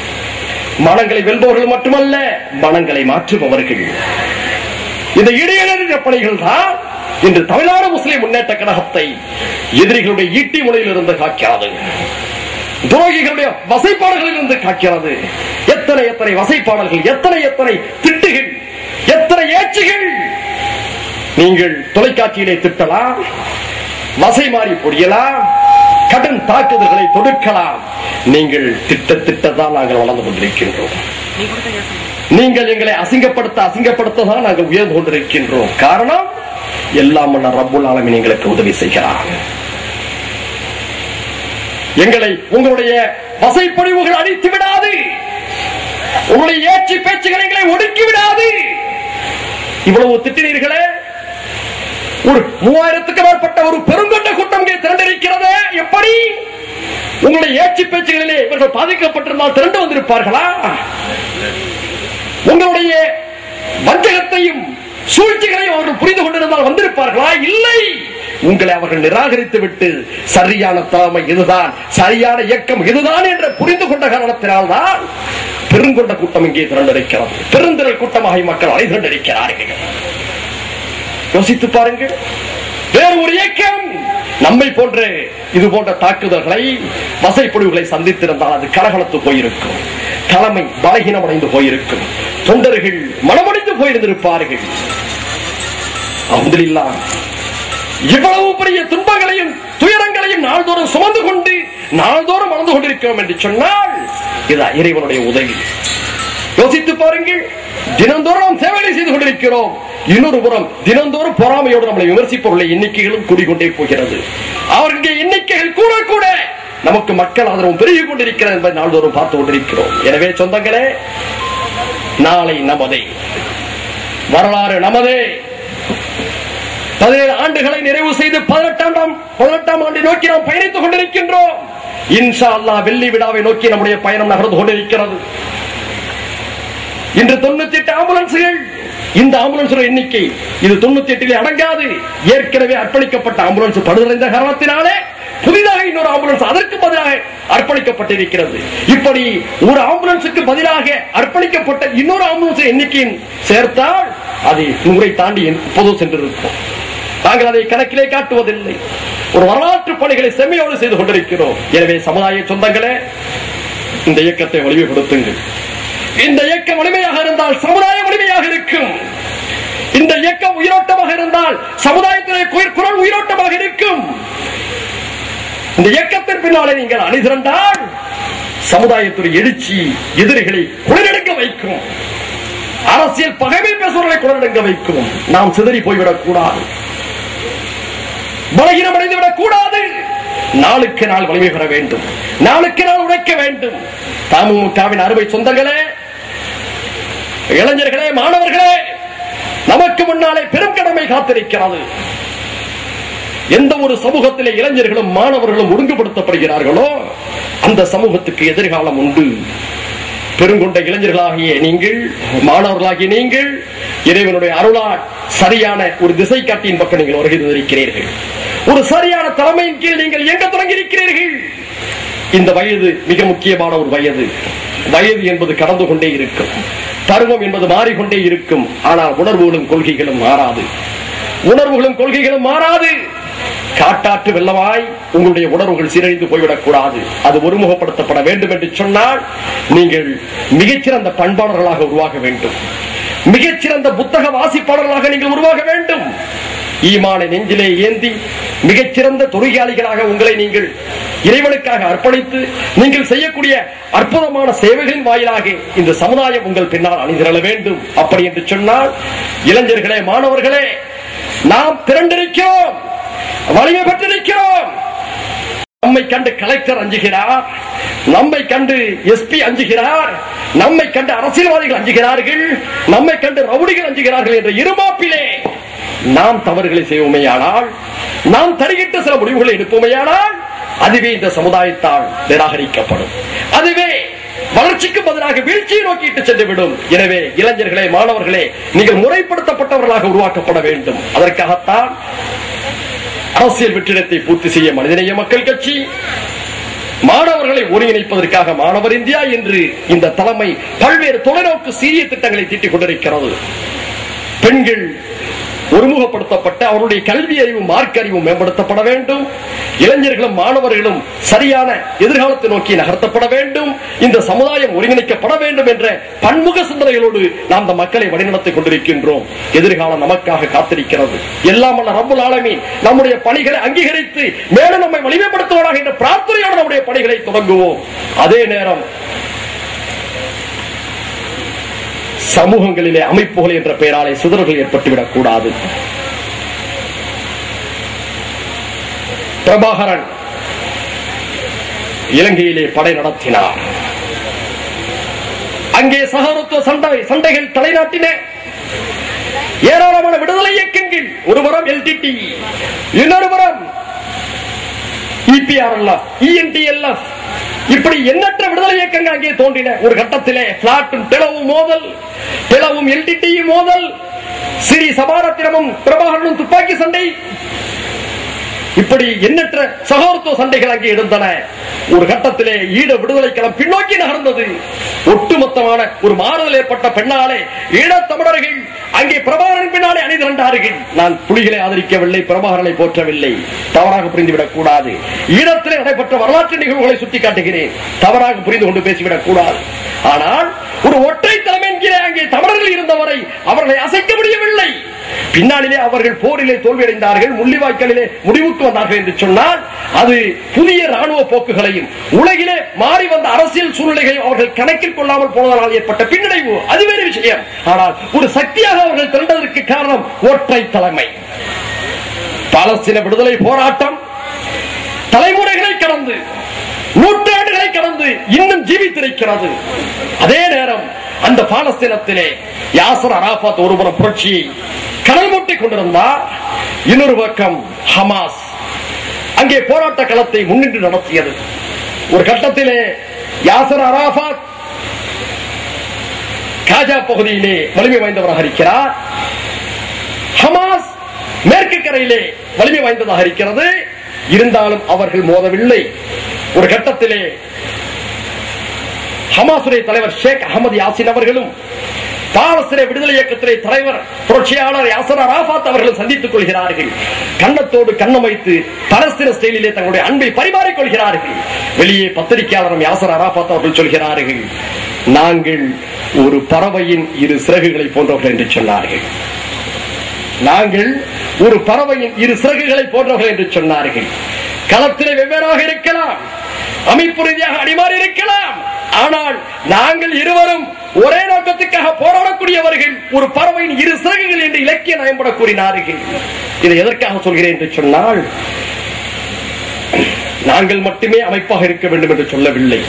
மனங்களை வெல்பவர்கள் மட்டுமல்ல, மனங்களை மாற்றுபவர்கள். இந்த இடையில பணிகள் தான் இன்று தமிழ்நாடு முஸ்லிம் முன்னேற்ற கழகத்தை எதிரிகளுடைய ஈட்டி முனையில் இருந்து காக்கிறது, துரோகிகளுடைய வசைப்பாடல்களில் இருந்து காக்கிறது. எத்தனை எத்தனை வசைப்பாடல்கள், எத்தனை எத்தனை திட்டுகள், எத்தனை ஏச்சுகள். நீங்கள் தொலைக்காட்சியிலே திட்டலாம், வசை மாறி பொடியலாம், கடன் தாக்குதல்களை தொடுக்கலாம். நீங்கள் திட்டத்தான் நாங்கள் வளர்ந்து கொண்டிருக்கின்றோம். நீங்கள் எங்களை அசிங்கப்படுத்த தான் நாங்கள் உயர்ந்து கொண்டிருக்கின்றோம். காரணம், எல்லாம் ரப்புல் ஆலமீன் எங்களுக்கு உதவி செய்கிறார். எங்களை உங்களுடைய வசைப்பொழிவுகள் அழித்து விடாது, உங்களுடைய ஏற்றி பேச்சுகள் எங்களை ஒடுக்கி விடாது. இவ்வளவு திட்டினீர்களே, ஒரு 3000க்கும் மேற்பட்ட ஒரு பெருங்கொண்ட கூட்டம் திரண்டிருக்கிறது. எப்படி உங்களுடைய ஏற்றி பேச்சுகளிலே இவர்கள் பாதிக்கப்பட்டிருந்தால் திரண்டு வந்திருப்பார்களா? உங்களுடைய வஞ்சகத்தையும் சூழ்ச்சிகளையும் அவர்கள் புரிந்து கொண்டிருந்தால் வந்திருப்பார்களா? இல்லை. உங்களை அவர்கள் நிராகரித்து விட்டு சரியான தலைமை இதுதான், சரியான இயக்கம் இதுதான் என்று புரிந்து கொண்ட காரணத்தினால்தான் பெருங்கொண்ட கூட்டம் இங்கே திரண்டிருக்கிறது. பெருந்திரள் கூட்டமாக மக்கள் அழைத்திருக்கிறார்கள். யோசித்து பாருங்கள். வேறு ஒரு இயக்கம் நம்மை போன்ற இது போன்ற தாக்குதல்களை, வசைப்பொழிவுகளை சந்தித்திருந்தால் அது கலகலத்து போயிருக்கும், தலைமை பலகீனமடைந்து போயிருக்கும், தொண்டர்கள் மனமடைந்து போயிருந்திருப்பார்கள். அல்ஹம்துலில்லாஹ், இவ்வளவு பெரிய துன்பங்களையும் துயரங்களையும் நாள்தோறும் சுமந்து கொண்டு நாள்தோறும் வளர்ந்து கொண்டிருக்கிறோம் என்று சொன்னால் இது இறைவனுடைய உதவி. யோசித்து பாருங்கள். தினந்தோறும் நாம் சேவைகளை செய்து கொண்டிருக்கிறோம். இன்னொரு புறம் தினந்தோறும் பொறாமையோடு நம்மளை விமர்சிப்பவர்களை எண்ணிக்கைகளும் கூடிக்கொண்டே போகிறது. அவர்களுடைய எண்ணிக்கைகள் கூட கூட நமக்கு மக்கள் ஆதரவும் பெருகிக் கொண்டிருக்கிறது என்பதை நாள்தோறும் பார்த்து கொண்டிருக்கிறோம். எனவே சொந்தங்களே, நாளை நமதே, வரலாறு நமதே. 17 ஆண்டுகளை நிறைவு செய்து 18ஆம் ஆண்டை நோக்கி நாம் பயணித்துக் கொண்டிருக்கின்றோம். இன்ஷா அல்லாஹ் வெள்ளி விழாவை நோக்கி நம்முடைய பயணம் நகர்ந்து கொண்டிருக்கிறது. இன்று 98 ஆம்புலன்ஸ்கள். இந்த ஆம்புலன்ஸ் எண்ணிக்கை இது 98 அடங்காது. ஏற்கனவே அர்ப்பணிக்கப்பட்ட ஆம்புலன்ஸ் படுகிற காரணத்தினாலே புதிதாக இன்னொரு ஆம்புலன்ஸ் அதற்கு பதிலாக அர்ப்பணிக்கப்பட்டிருக்கிறது. இப்படி ஒரு ஆம்புலன்ஸுக்கு பதிலாக அர்ப்பணிக்கப்பட்ட இன்னொரு ஆம்புலன்ஸ் எண்ணிக்கையின் சேர்த்தால் அது 100 தாண்டி பொது சென்றிருக்கும். நாங்கள் அதை கணக்கிலே காட்டுவதில்லை. ஒரு வரலாற்று பணிகளை செம்மையோடு செய்து கொண்டிருக்கிறோம். எனவே சமுதாய சொந்தங்களே, இந்த இயக்கத்தை வலிமைப்படுத்துங்கள். இந்த இயக்கம் வலிமையாக இருந்தால் சமுதாயம் வலிமையாக இருக்கும். இந்த இயக்கம் உயிரோட்டமாக இருந்தால் சமுதாயத்திலே குரல் உயிரோட்டமாக இருக்கும். இந்த இயக்கத்தின் பின்னாலே நீங்கள் அணிதிரண்டால் சமுதாயத்துடைய எழுச்சி எதிரிகளை குளிரடுக்க வைக்கும், அரசியல் பகைமை பேசுவர்களை குளிரடுக்க வைக்கும். நாம் சிதறி போய்விடக் கூடாது, பலகீனமடைந்து விடக் கூடாது. நாளுக்கு நாள் வலிமை பெற வேண்டும், நாளுக்கு நாள் உழைக்க வேண்டும். தமுகவின் அருமை சொந்தங்களே, இளைஞர்களே, மாணவர்களே, நமக்கு முன்னாலே பெரும் கடமை காத்திருக்கிறது. எந்த ஒரு சமூகத்திலே இளைஞர்களும் மாணவர்களும் ஒழுங்குபடுத்தப்படுகிறார்களோ அந்த சமூகத்துக்கு எதிர்காலம் உண்டு. பெருங்கொண்ட இளைஞர்களாகிய நீங்கள், மாணவர்களாகிய நீங்கள், இறைவனுடைய அருளால் சரியான ஒரு திசை காட்டியின் பக்கம் நீங்கள் வருகை தந்திருக்கிறீர்கள். ஒரு சரியான தலைமையின் கீழ் நீங்கள் இயங்க தொடங்கி இருக்கிறீர்கள். இந்த வயது மிக முக்கியமான ஒரு வயது. வயது என்பது கடந்து கொண்டே இருக்கும், பருவம் என்பது மாறிக்கொண்டே இருக்கும். ஆனால் உணர்வுகளும் கொள்கைகளும் மாறாது, உணர்வுகளும் கொள்கைகளும் மாறாது. காட்டாற்று வெள்ளமாய் உங்களுடைய உணர்வுகள் சீரழிந்து போய்விடக் கூடாது. அது ஒருமுகப்படுத்தப்பட வேண்டும் என்று சொன்னால் நீங்கள் மிகச்சிறந்த பண்பாளர்களாக உருவாக வேண்டும், மிகச்சிறந்த புத்தக வாசிப்பாளர்களாக நீங்கள் உருவாக வேண்டும். ஈமானை நெஞ்சிலே ஏந்தி மிகச்சிறந்த தொழிலாளிகளாக உங்களை நீங்கள் இறைவனுக்காக அர்ப்பணித்து நீங்கள் செய்யக்கூடிய அற்புதமான சேவைகளின் வாயிலாக இந்த சமுதாயம் உங்கள் பின்னால் அணிதிரள வேண்டும். அப்படி என்று சொன்னால் இளைஞர்களே, மாணவர்களே, நாம் திரண்டிருக்கிறோம், வலிமை பெற்றிருக்கிறோம். நம்மை கண்டு கலெக்டர் அஞ்சுகிறார், நம்மை கண்டு எஸ்பி அஞ்சுகிறார், நம்மை கண்டு அரசியல்வாதிகள் அஞ்சுகிறார்கள், நம்மை கண்டு ரவுடிகள் அஞ்சுகிறார்கள் என்ற இருமாப்பிலே நாம் தவறுகளை செய்வோமேயானால், நாம் தருகின்ற சில முடிவுகளை எடுப்போமேயானால் அதுவே இந்த சமுதாயத்தால் நிராகரிக்கப்படும். அதுவே வளர்ச்சிக்கு பதிலாக வீழ்ச்சியை நோக்கிட்டு சென்றுவிடும். எனவே இளைஞர்களே, மாணவர்களே, நீங்கள் முறைப்படுத்தப்பட்டவர்களாக உருவாக்கப்பட வேண்டும். அதற்காகத்தான் அரசியல் வெற்றிடத்தை பூர்த்தி செய்ய மனிதநேய மக்கள் கட்சி மாணவர்களை ஒருங்கிணைப்பதற்காக மாணவர் இந்தியா என்று இந்த தலைமை பல்வேறு தொலைநோக்கு சீரிய திட்டங்களை தீட்டிக் கொண்டிருக்கிறது. பெண்கள் ஒருமுகப்படுத்தப்பட்ட அவருடைய கல்வி அறிவும் மார்க்க அறிவும் மேம்படுத்தப்பட வேண்டும். இளைஞர்களும் மாணவர்களும் சரியான எதிர்காலத்தை நோக்கி நகர்த்தப்பட வேண்டும். இந்த சமுதாயம் ஒருங்கிணைக்கப்பட வேண்டும் என்ற பன்முக சிந்தனைகளோடு நாம் இந்த மக்களை வழிநடத்திக் கொண்டிருக்கின்றோம். எதிர்காலம் நமக்காக காத்திருக்கிறது. எல்லாம் வல்ல ரப்புல் ஆலமீன் நம்முடைய பணிகளை அங்கீகரித்து மேலும் நம்மை வலிமைப்படுத்துவாராக என்ற பிரார்த்தனையோடு நம்முடைய பணிகளை தொடங்குவோம். அதே நேரம் சமூகங்களிலே அமைப்புகள் என்ற பெயராலே சிதறல்கள் ஏற்பட்டுவிடக் கூடாது. பிரபாகரன் இலங்கையிலே படை நடத்தினார். அங்கே சகோதரத்துவ சண்டைகள் தலைநாட்டின. ஏராளமான விடுதலை இயக்கங்கள், ஒருபுறம் எல்டிடி, இன்னொருபுறம் இபிஆர்எல்எஃப், இஎன்டிஎல்எஃப், இப்படி எண்ணற்ற விடுதலை இயக்கங்கள் அங்கே தோன்றின. ஒரு கட்டத்திலே பிளாட்டும் பிளவும் மோதல், பிளவும் எல்டிடியும் மோதல், சிறி சபாரத்தினமும் பிரபாகரனும் துப்பாக்கி சண்டை, இப்படி எண்ணற்ற சகோதரத்துவ சண்டைகள் அங்கே இருந்தன. ஒரு கட்டத்திலே ஈழ விடுதலை களம் பின்னோக்கி நகர்ந்தது. ஒட்டுமொத்தமான ஒரு மாறுதல் ஏற்பட்ட பெண்ணாலே ஈழத் தமிழர்கள் அங்கே பிரபாகரன் பின்னாலே அணிதிரண்டார்கள். நான் புலிகளை ஆதரிக்கவில்லை, பிரபாகரனை போற்றவில்லை, தவறாக புரிந்துவிடக் கூடாது. ஈழத்திலே நடைபெற்ற வரலாற்று நிகழ்வுகளை சுட்டிக்காட்டுகிறேன், தவறாக புரிந்து கொண்டு பேசிவிடக் கூடாது. ஆனால் ஒரு ஒற்றை தலைமை என்கிற அங்கே தமிழர்கள் இருந்தவரை அவர்களை அசைக்க முடியவில்லை. பின்னாளிலே அவர்கள் போரிலே தோல்வியடைந்தார்கள், முள்ளிவாய்க்காலிலே முடிவுக்கு வந்தார்கள் என்று சொன்னால் அது புதிய ராணுவ போக்குகளையும் உலகிலே மாறி வந்த அரசியல் சூழ்நிலைகளையும் அவர்கள் கணக்கில் கொள்ளாமல் போனதனால் ஏற்பட்ட பின்னடைவு, அது வேறு விஷயம். ஆனால் ஒரு சக்தியாக அவர்கள் திரண்டதற்கு காரணம் ஒற்றை தலைமை. பாலஸ்தீன விடுதலை போராட்டம் தலைமுறைகளை கடந்து, நூற்றாண்டுகளை கடந்து இன்னும் ஜீவித்திருக்கிறது. அதே நேரம் அந்த பாலஸ்தீனத்திலே யாசர் அரபாத் ஒருபுறம் புரட்சியை கடல் மூட்டிக் கொண்டிருந்தார், இன்னொரு பக்கம் ஹமாஸ் அங்கே போராட்ட களத்தை முன்னின்று நடத்தியது. ஒரு கட்டத்திலே யாசர் அரபாத் காஜா பகுதியிலே வலிமை வாய்ந்தவராக இருக்கிறார், ஹமாஸ் மேற்கு கரையிலே வலிமை வாய்ந்ததாக இருக்கிறது. இருந்தாலும் அவர்கள் மோதவில்லை. ஒரு கட்டத்திலே ஹமாசுடைய தலைவர் ஷேக் அகமது யாசின் அவர்களும் பாலஸ்தீன விடுதலை இயக்கத்திலே தலைவர் புரட்சியாளர் யாசர் அரபாத் அவர்களும் சந்தித்துக் கொள்கிறார்கள். கண்ணத்தோடு கண்ணம் வைத்து பாலஸ்தீன ஸ்டைலிலே தங்களுடைய அன்பை பரிமாறிக் கொள்கிறார்கள். வெளியே பத்திரிகையாளரும் யாசர் அரபாத் அவர்கள் சொல்கிறார்கள், நாங்கள் ஒரு பறவையின் இரு சிறகுகளை போன்றவர்கள் என்று சொன்னார்கள். நாங்கள் ஒரு பறவையின் இரு சிறகுகளை போன்றவர்கள் என்று சொன்னார்கள். களத்திலே வெவ்வேறாக இருக்கலாம், அமைப்பு ரீதியாக அடிமாறி இருக்கலாம். ஆனால் நாங்கள் இருவரும் ஒரே நோக்கத்துக்காக போராடக்கூடியவர்கள். ஒரு பறவையின் இரு சிறகுகள் என்று இலக்கிய நயம்பட கூறினார்கள். இதை எதற்காக சொல்கிறேன் என்று சொன்னால், நாங்கள் மட்டுமே அமைப்பாக இருக்க வேண்டும் என்று சொல்லவில்லை.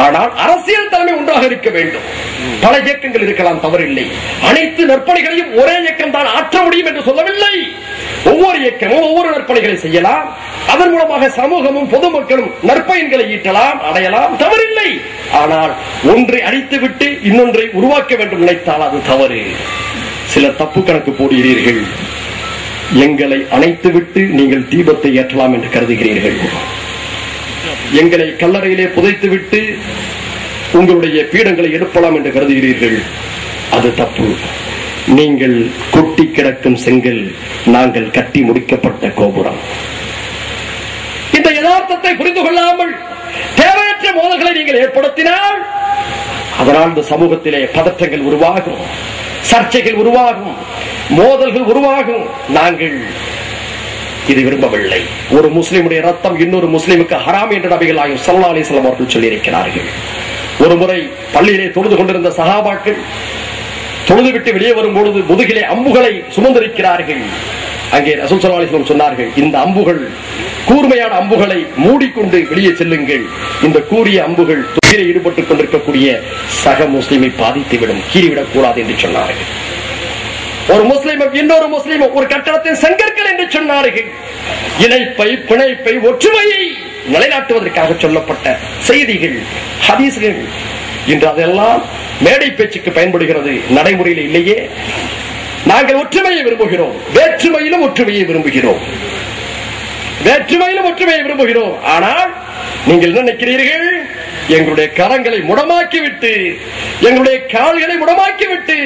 ஆனால் அரசியல் தலைமை ஒன்றாக இருக்க வேண்டும். பல இயக்கங்கள் இருக்கலாம், தவறில்லை. அனைத்து நற்பணிகளையும் ஒரே இயக்கம் தான் ஆற்ற முடியும் என்று சொல்லவில்லை. ஒவ்வொரு இயக்கமும் ஒவ்வொரு நற்பணிகளை செய்யலாம். அதன் மூலமாக சமூகமும் பொதுமக்களும் நற்பயன்களை ஈட்டலாம், அடையலாம், தவறில்லை. ஆனால் ஒன்றை அழித்துவிட்டு இன்னொன்றை உருவாக்க வேண்டும் நினைத்தால் அது தவறு. சில தப்பு கணக்கு போடுகிறீர்கள். எங்களை அணைத்துவிட்டு நீங்கள் தீபத்தை ஏற்றலாம் என்று கருதுகிறீர்கள். எங்களை கல்லறையிலே புதைத்துவிட்டு உங்களுடைய பீடங்களை எடுப்பலாம் என்று கருதுகிறீர்கள். அது தப்பு. நீங்கள் கொட்டி கிடக்கும் செங்கல், நாங்கள் கட்டி முடிக்கப்பட்ட கோபுரம். இந்த யதார்த்தத்தை புரிந்து கொள்ளாமல் தேவையற்ற மோதல்களை நீங்கள் ஏற்படுத்தினால் அதனால் இந்த சமூகத்திலே பதற்றங்கள் உருவாகும், சர்ச்சைகள் உருவாகும், மோதல்கள் உருவாகும். நாங்கள் இது விரும்பவில்லை. ஒரு முஸ்லிமுடைய ரத்தம் இன்னொரு முஸ்லிமுக்கு ஹராம் என்று நபிகள் நாயகம் ஸல்லல்லாஹு அலைஹி வஸல்லம் அவர்கள் சொல்லியிருக்கிறார்கள். ஒரு முறை பள்ளியிலே தொழுது கொண்டிருந்த சஹாபாக்கள் தொழுதுவிட்டு வெளியே வரும்பொழுது முதுகிலே அம்புகளை சுமந்திருக்கிறார்கள். அங்கே ரசூல் ஸல்லல்லாஹு அலைஹி வஸல்லம் சொன்னார்கள், இந்த அம்புகள் கூர்மையான அம்புகளை மூடிக்கொண்டு வெளியே செல்லுங்கள். இந்த கூரிய அம்புகள் துயிலே ஈடுபட்டுக் கொண்டிருக்கக்கூடிய சக முஸ்லிமை பாதித்துவிடும், கீறிவிடக் கூடாது என்று சொன்னார்கள். ஒரு முஸ்லிமும் இன்னொரு முஸ்லிமும் ஒரு கட்டடத்தின் செங்கற்கள் என்று சொன்னார்கள். இணைப்பை, பிணைப்பை, ஒற்றுமையை நிலைநாட்டுவதற்காக சொல்லப்பட்ட செய்திகள், ஹதீஸ்கள். இன்று அதெல்லாம் மேடை பேச்சுக்கு பயன்படுகிறது, நடைமுறையில் இல்லையே. நாங்கள் ஒற்றுமையை விரும்புகிறோம், வேற்றுமையிலும் ஒற்றுமையை விரும்புகிறோம், வேற்றுமையிலும் ஒற்றுமையை விரும்புகிறோம். ஆனால் நீங்கள் என்ன நினைக்கிறீர்கள்? எங்களுடைய கரங்களை முடமாக்கிவிட்டு, எங்களுடைய கால்களை முடமாக்கிவிட்டு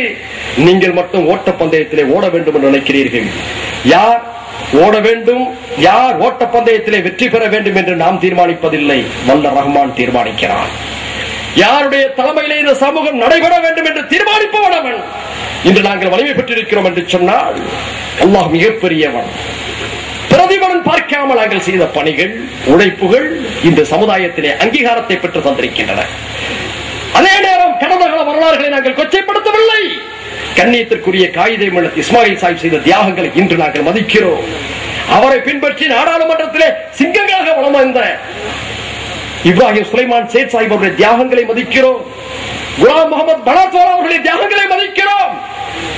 நீங்கள் மட்டும் ஓட்டப்பந்தயத்திலே ஓட வேண்டும் என்று நினைக்கிறீர்கள். யார் ஓட வேண்டும், யார் ஓட்டப்பந்தயத்திலே வெற்றி பெற வேண்டும் என்று நாம் தீர்மானிப்பதில்லை, வல்ல ரஹ்மான் தீர்மானிக்கிறான். யாருடைய தலைமையிலே இந்த சமூகம் நடைபெற வேண்டும் என்று தீர்மானிப்பவன் அவன். இன்று நாங்கள் வலிமை பெற்றிருக்கிறோம் என்று சொன்னால் அல்லாஹ் மிகப்பெரியவன். பிரதிபலன் பார்க்காமல் நாங்கள் செய்த பணிகள், உழைப்புகள் இந்த சமுதாயத்திலே அங்கீகாரத்தை பெற்று தந்திருக்கின்றன. அதே நேரம் கடந்த கால வரலாறுகளை நாங்கள் கொச்சைப்படுத்தவில்லை. கண்ணியத்திற்குரிய காயிதே மில்லத் இஸ்மாயில் சாஹிப் செய்த தியாகங்களை இன்று நாங்கள் மதிக்கிறோம். அவரை பின்பற்றி நாடாளுமன்றத்திலே சிங்கங்களாக வலம் வந்த இப்ராஹிம் சுலைமான் சேத் சாஹிப் அவருடைய தியாகங்களை மதிக்கிறோம். குலாம் முகமது பனாத்வாலா அவர்களுடைய தியாகங்களை மதிக்கிறோம்.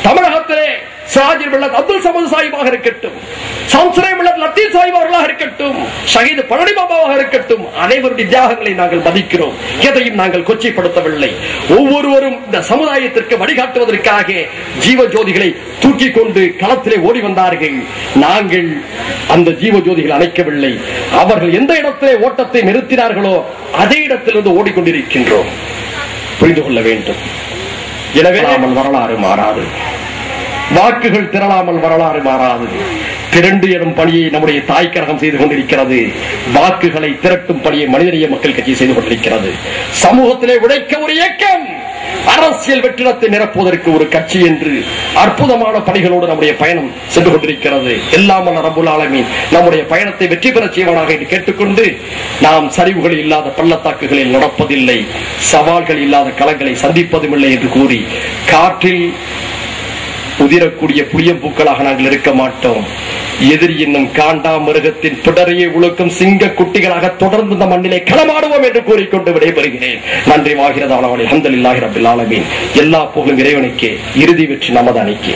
தமிழகத்திலே சிராஜுல் மில்லத் அப்துல் சமது சாஹிபாக இருக்கட்டும், சம்சுரை மில்லத் லத்தீப் சாஹிப் அவர்களாக இருக்கட்டும், ஷஹீத் பழனி பாபாவாக இருக்கட்டும், அனைவருடைய தியாகங்களை நாங்கள் மதிக்கிறோம். எதையும் நாங்கள் கொச்சைப்படுத்தவில்லை. ஒவ்வொருவரும் இந்த சமுதாயத்திற்கு வழிகாட்டுவதற்காக ஜீவ ஜோதிகளை தூக்கி கொண்டு களத்திலே ஓடி வந்தார்கள். நாங்கள் அந்த ஜீவ ஜோதிகளை அணைக்கவில்லை. அவர்கள் எந்த இடத்திலே ஓட்டத்தை நிறுத்தினார்களோ அதே இடத்திலிருந்து ஓடிக்கொண்டிருக்கின்றோம். புரிந்து கொள்ள வேண்டும். எனவே வரலாறு மாறாது, வாக்குகள் திரளாமல் வரலாறு மாறாது. திரண்டு எனும் பணியை நம்முடைய தாய் கழகம் செய்து கொண்டிருக்கிறது. வாக்குகளை திரட்டும் பணியை மனிதநேய மக்கள் கட்சி செய்து கொண்டிருக்கிறது. சமூகத்திலே உழைக்க ஒரு இயக்கம், அரசியல் வெற்றிடத்தை நிரப்புவதற்கு ஒரு கட்சி என்று அற்புதமான பணிகளோடு நம்முடைய பயணம் சென்று கொண்டிருக்கிறது. எல்லாம் வல்ல ரப்புல் ஆலமீன் நம்முடைய பயணத்தை வெற்றி பெறச் செய்வானாக என்று கேட்டுக்கொண்டு, நாம் சரிவுகள் இல்லாத பள்ளத்தாக்குகளில் நடப்பதில்லை, சவால்கள் இல்லாத களங்களை சந்திப்பதும் இல்லை என்று கூறி, காற்றில் உதிரக்கூடிய புளியம்பூக்களாக நாங்கள் இருக்க மாட்டோம். எதிரி என்னும் காண்டா மிருகத்தின் பிடரையை உழுக்கும் சிங்க குட்டிகளாக தொடர்ந்து இந்த மண்ணிலே களமாடுவோம் என்று கூறிக்கொண்டு விடைபெறுகிறேன். நன்றி வாகிறது. அல்ஹம்துலில்லாஹி ரப்பில் ஆலமீன். எல்லா புகழும் இறைவனுக்கே, இறுதி வெற்றி நமது அணிக்கே.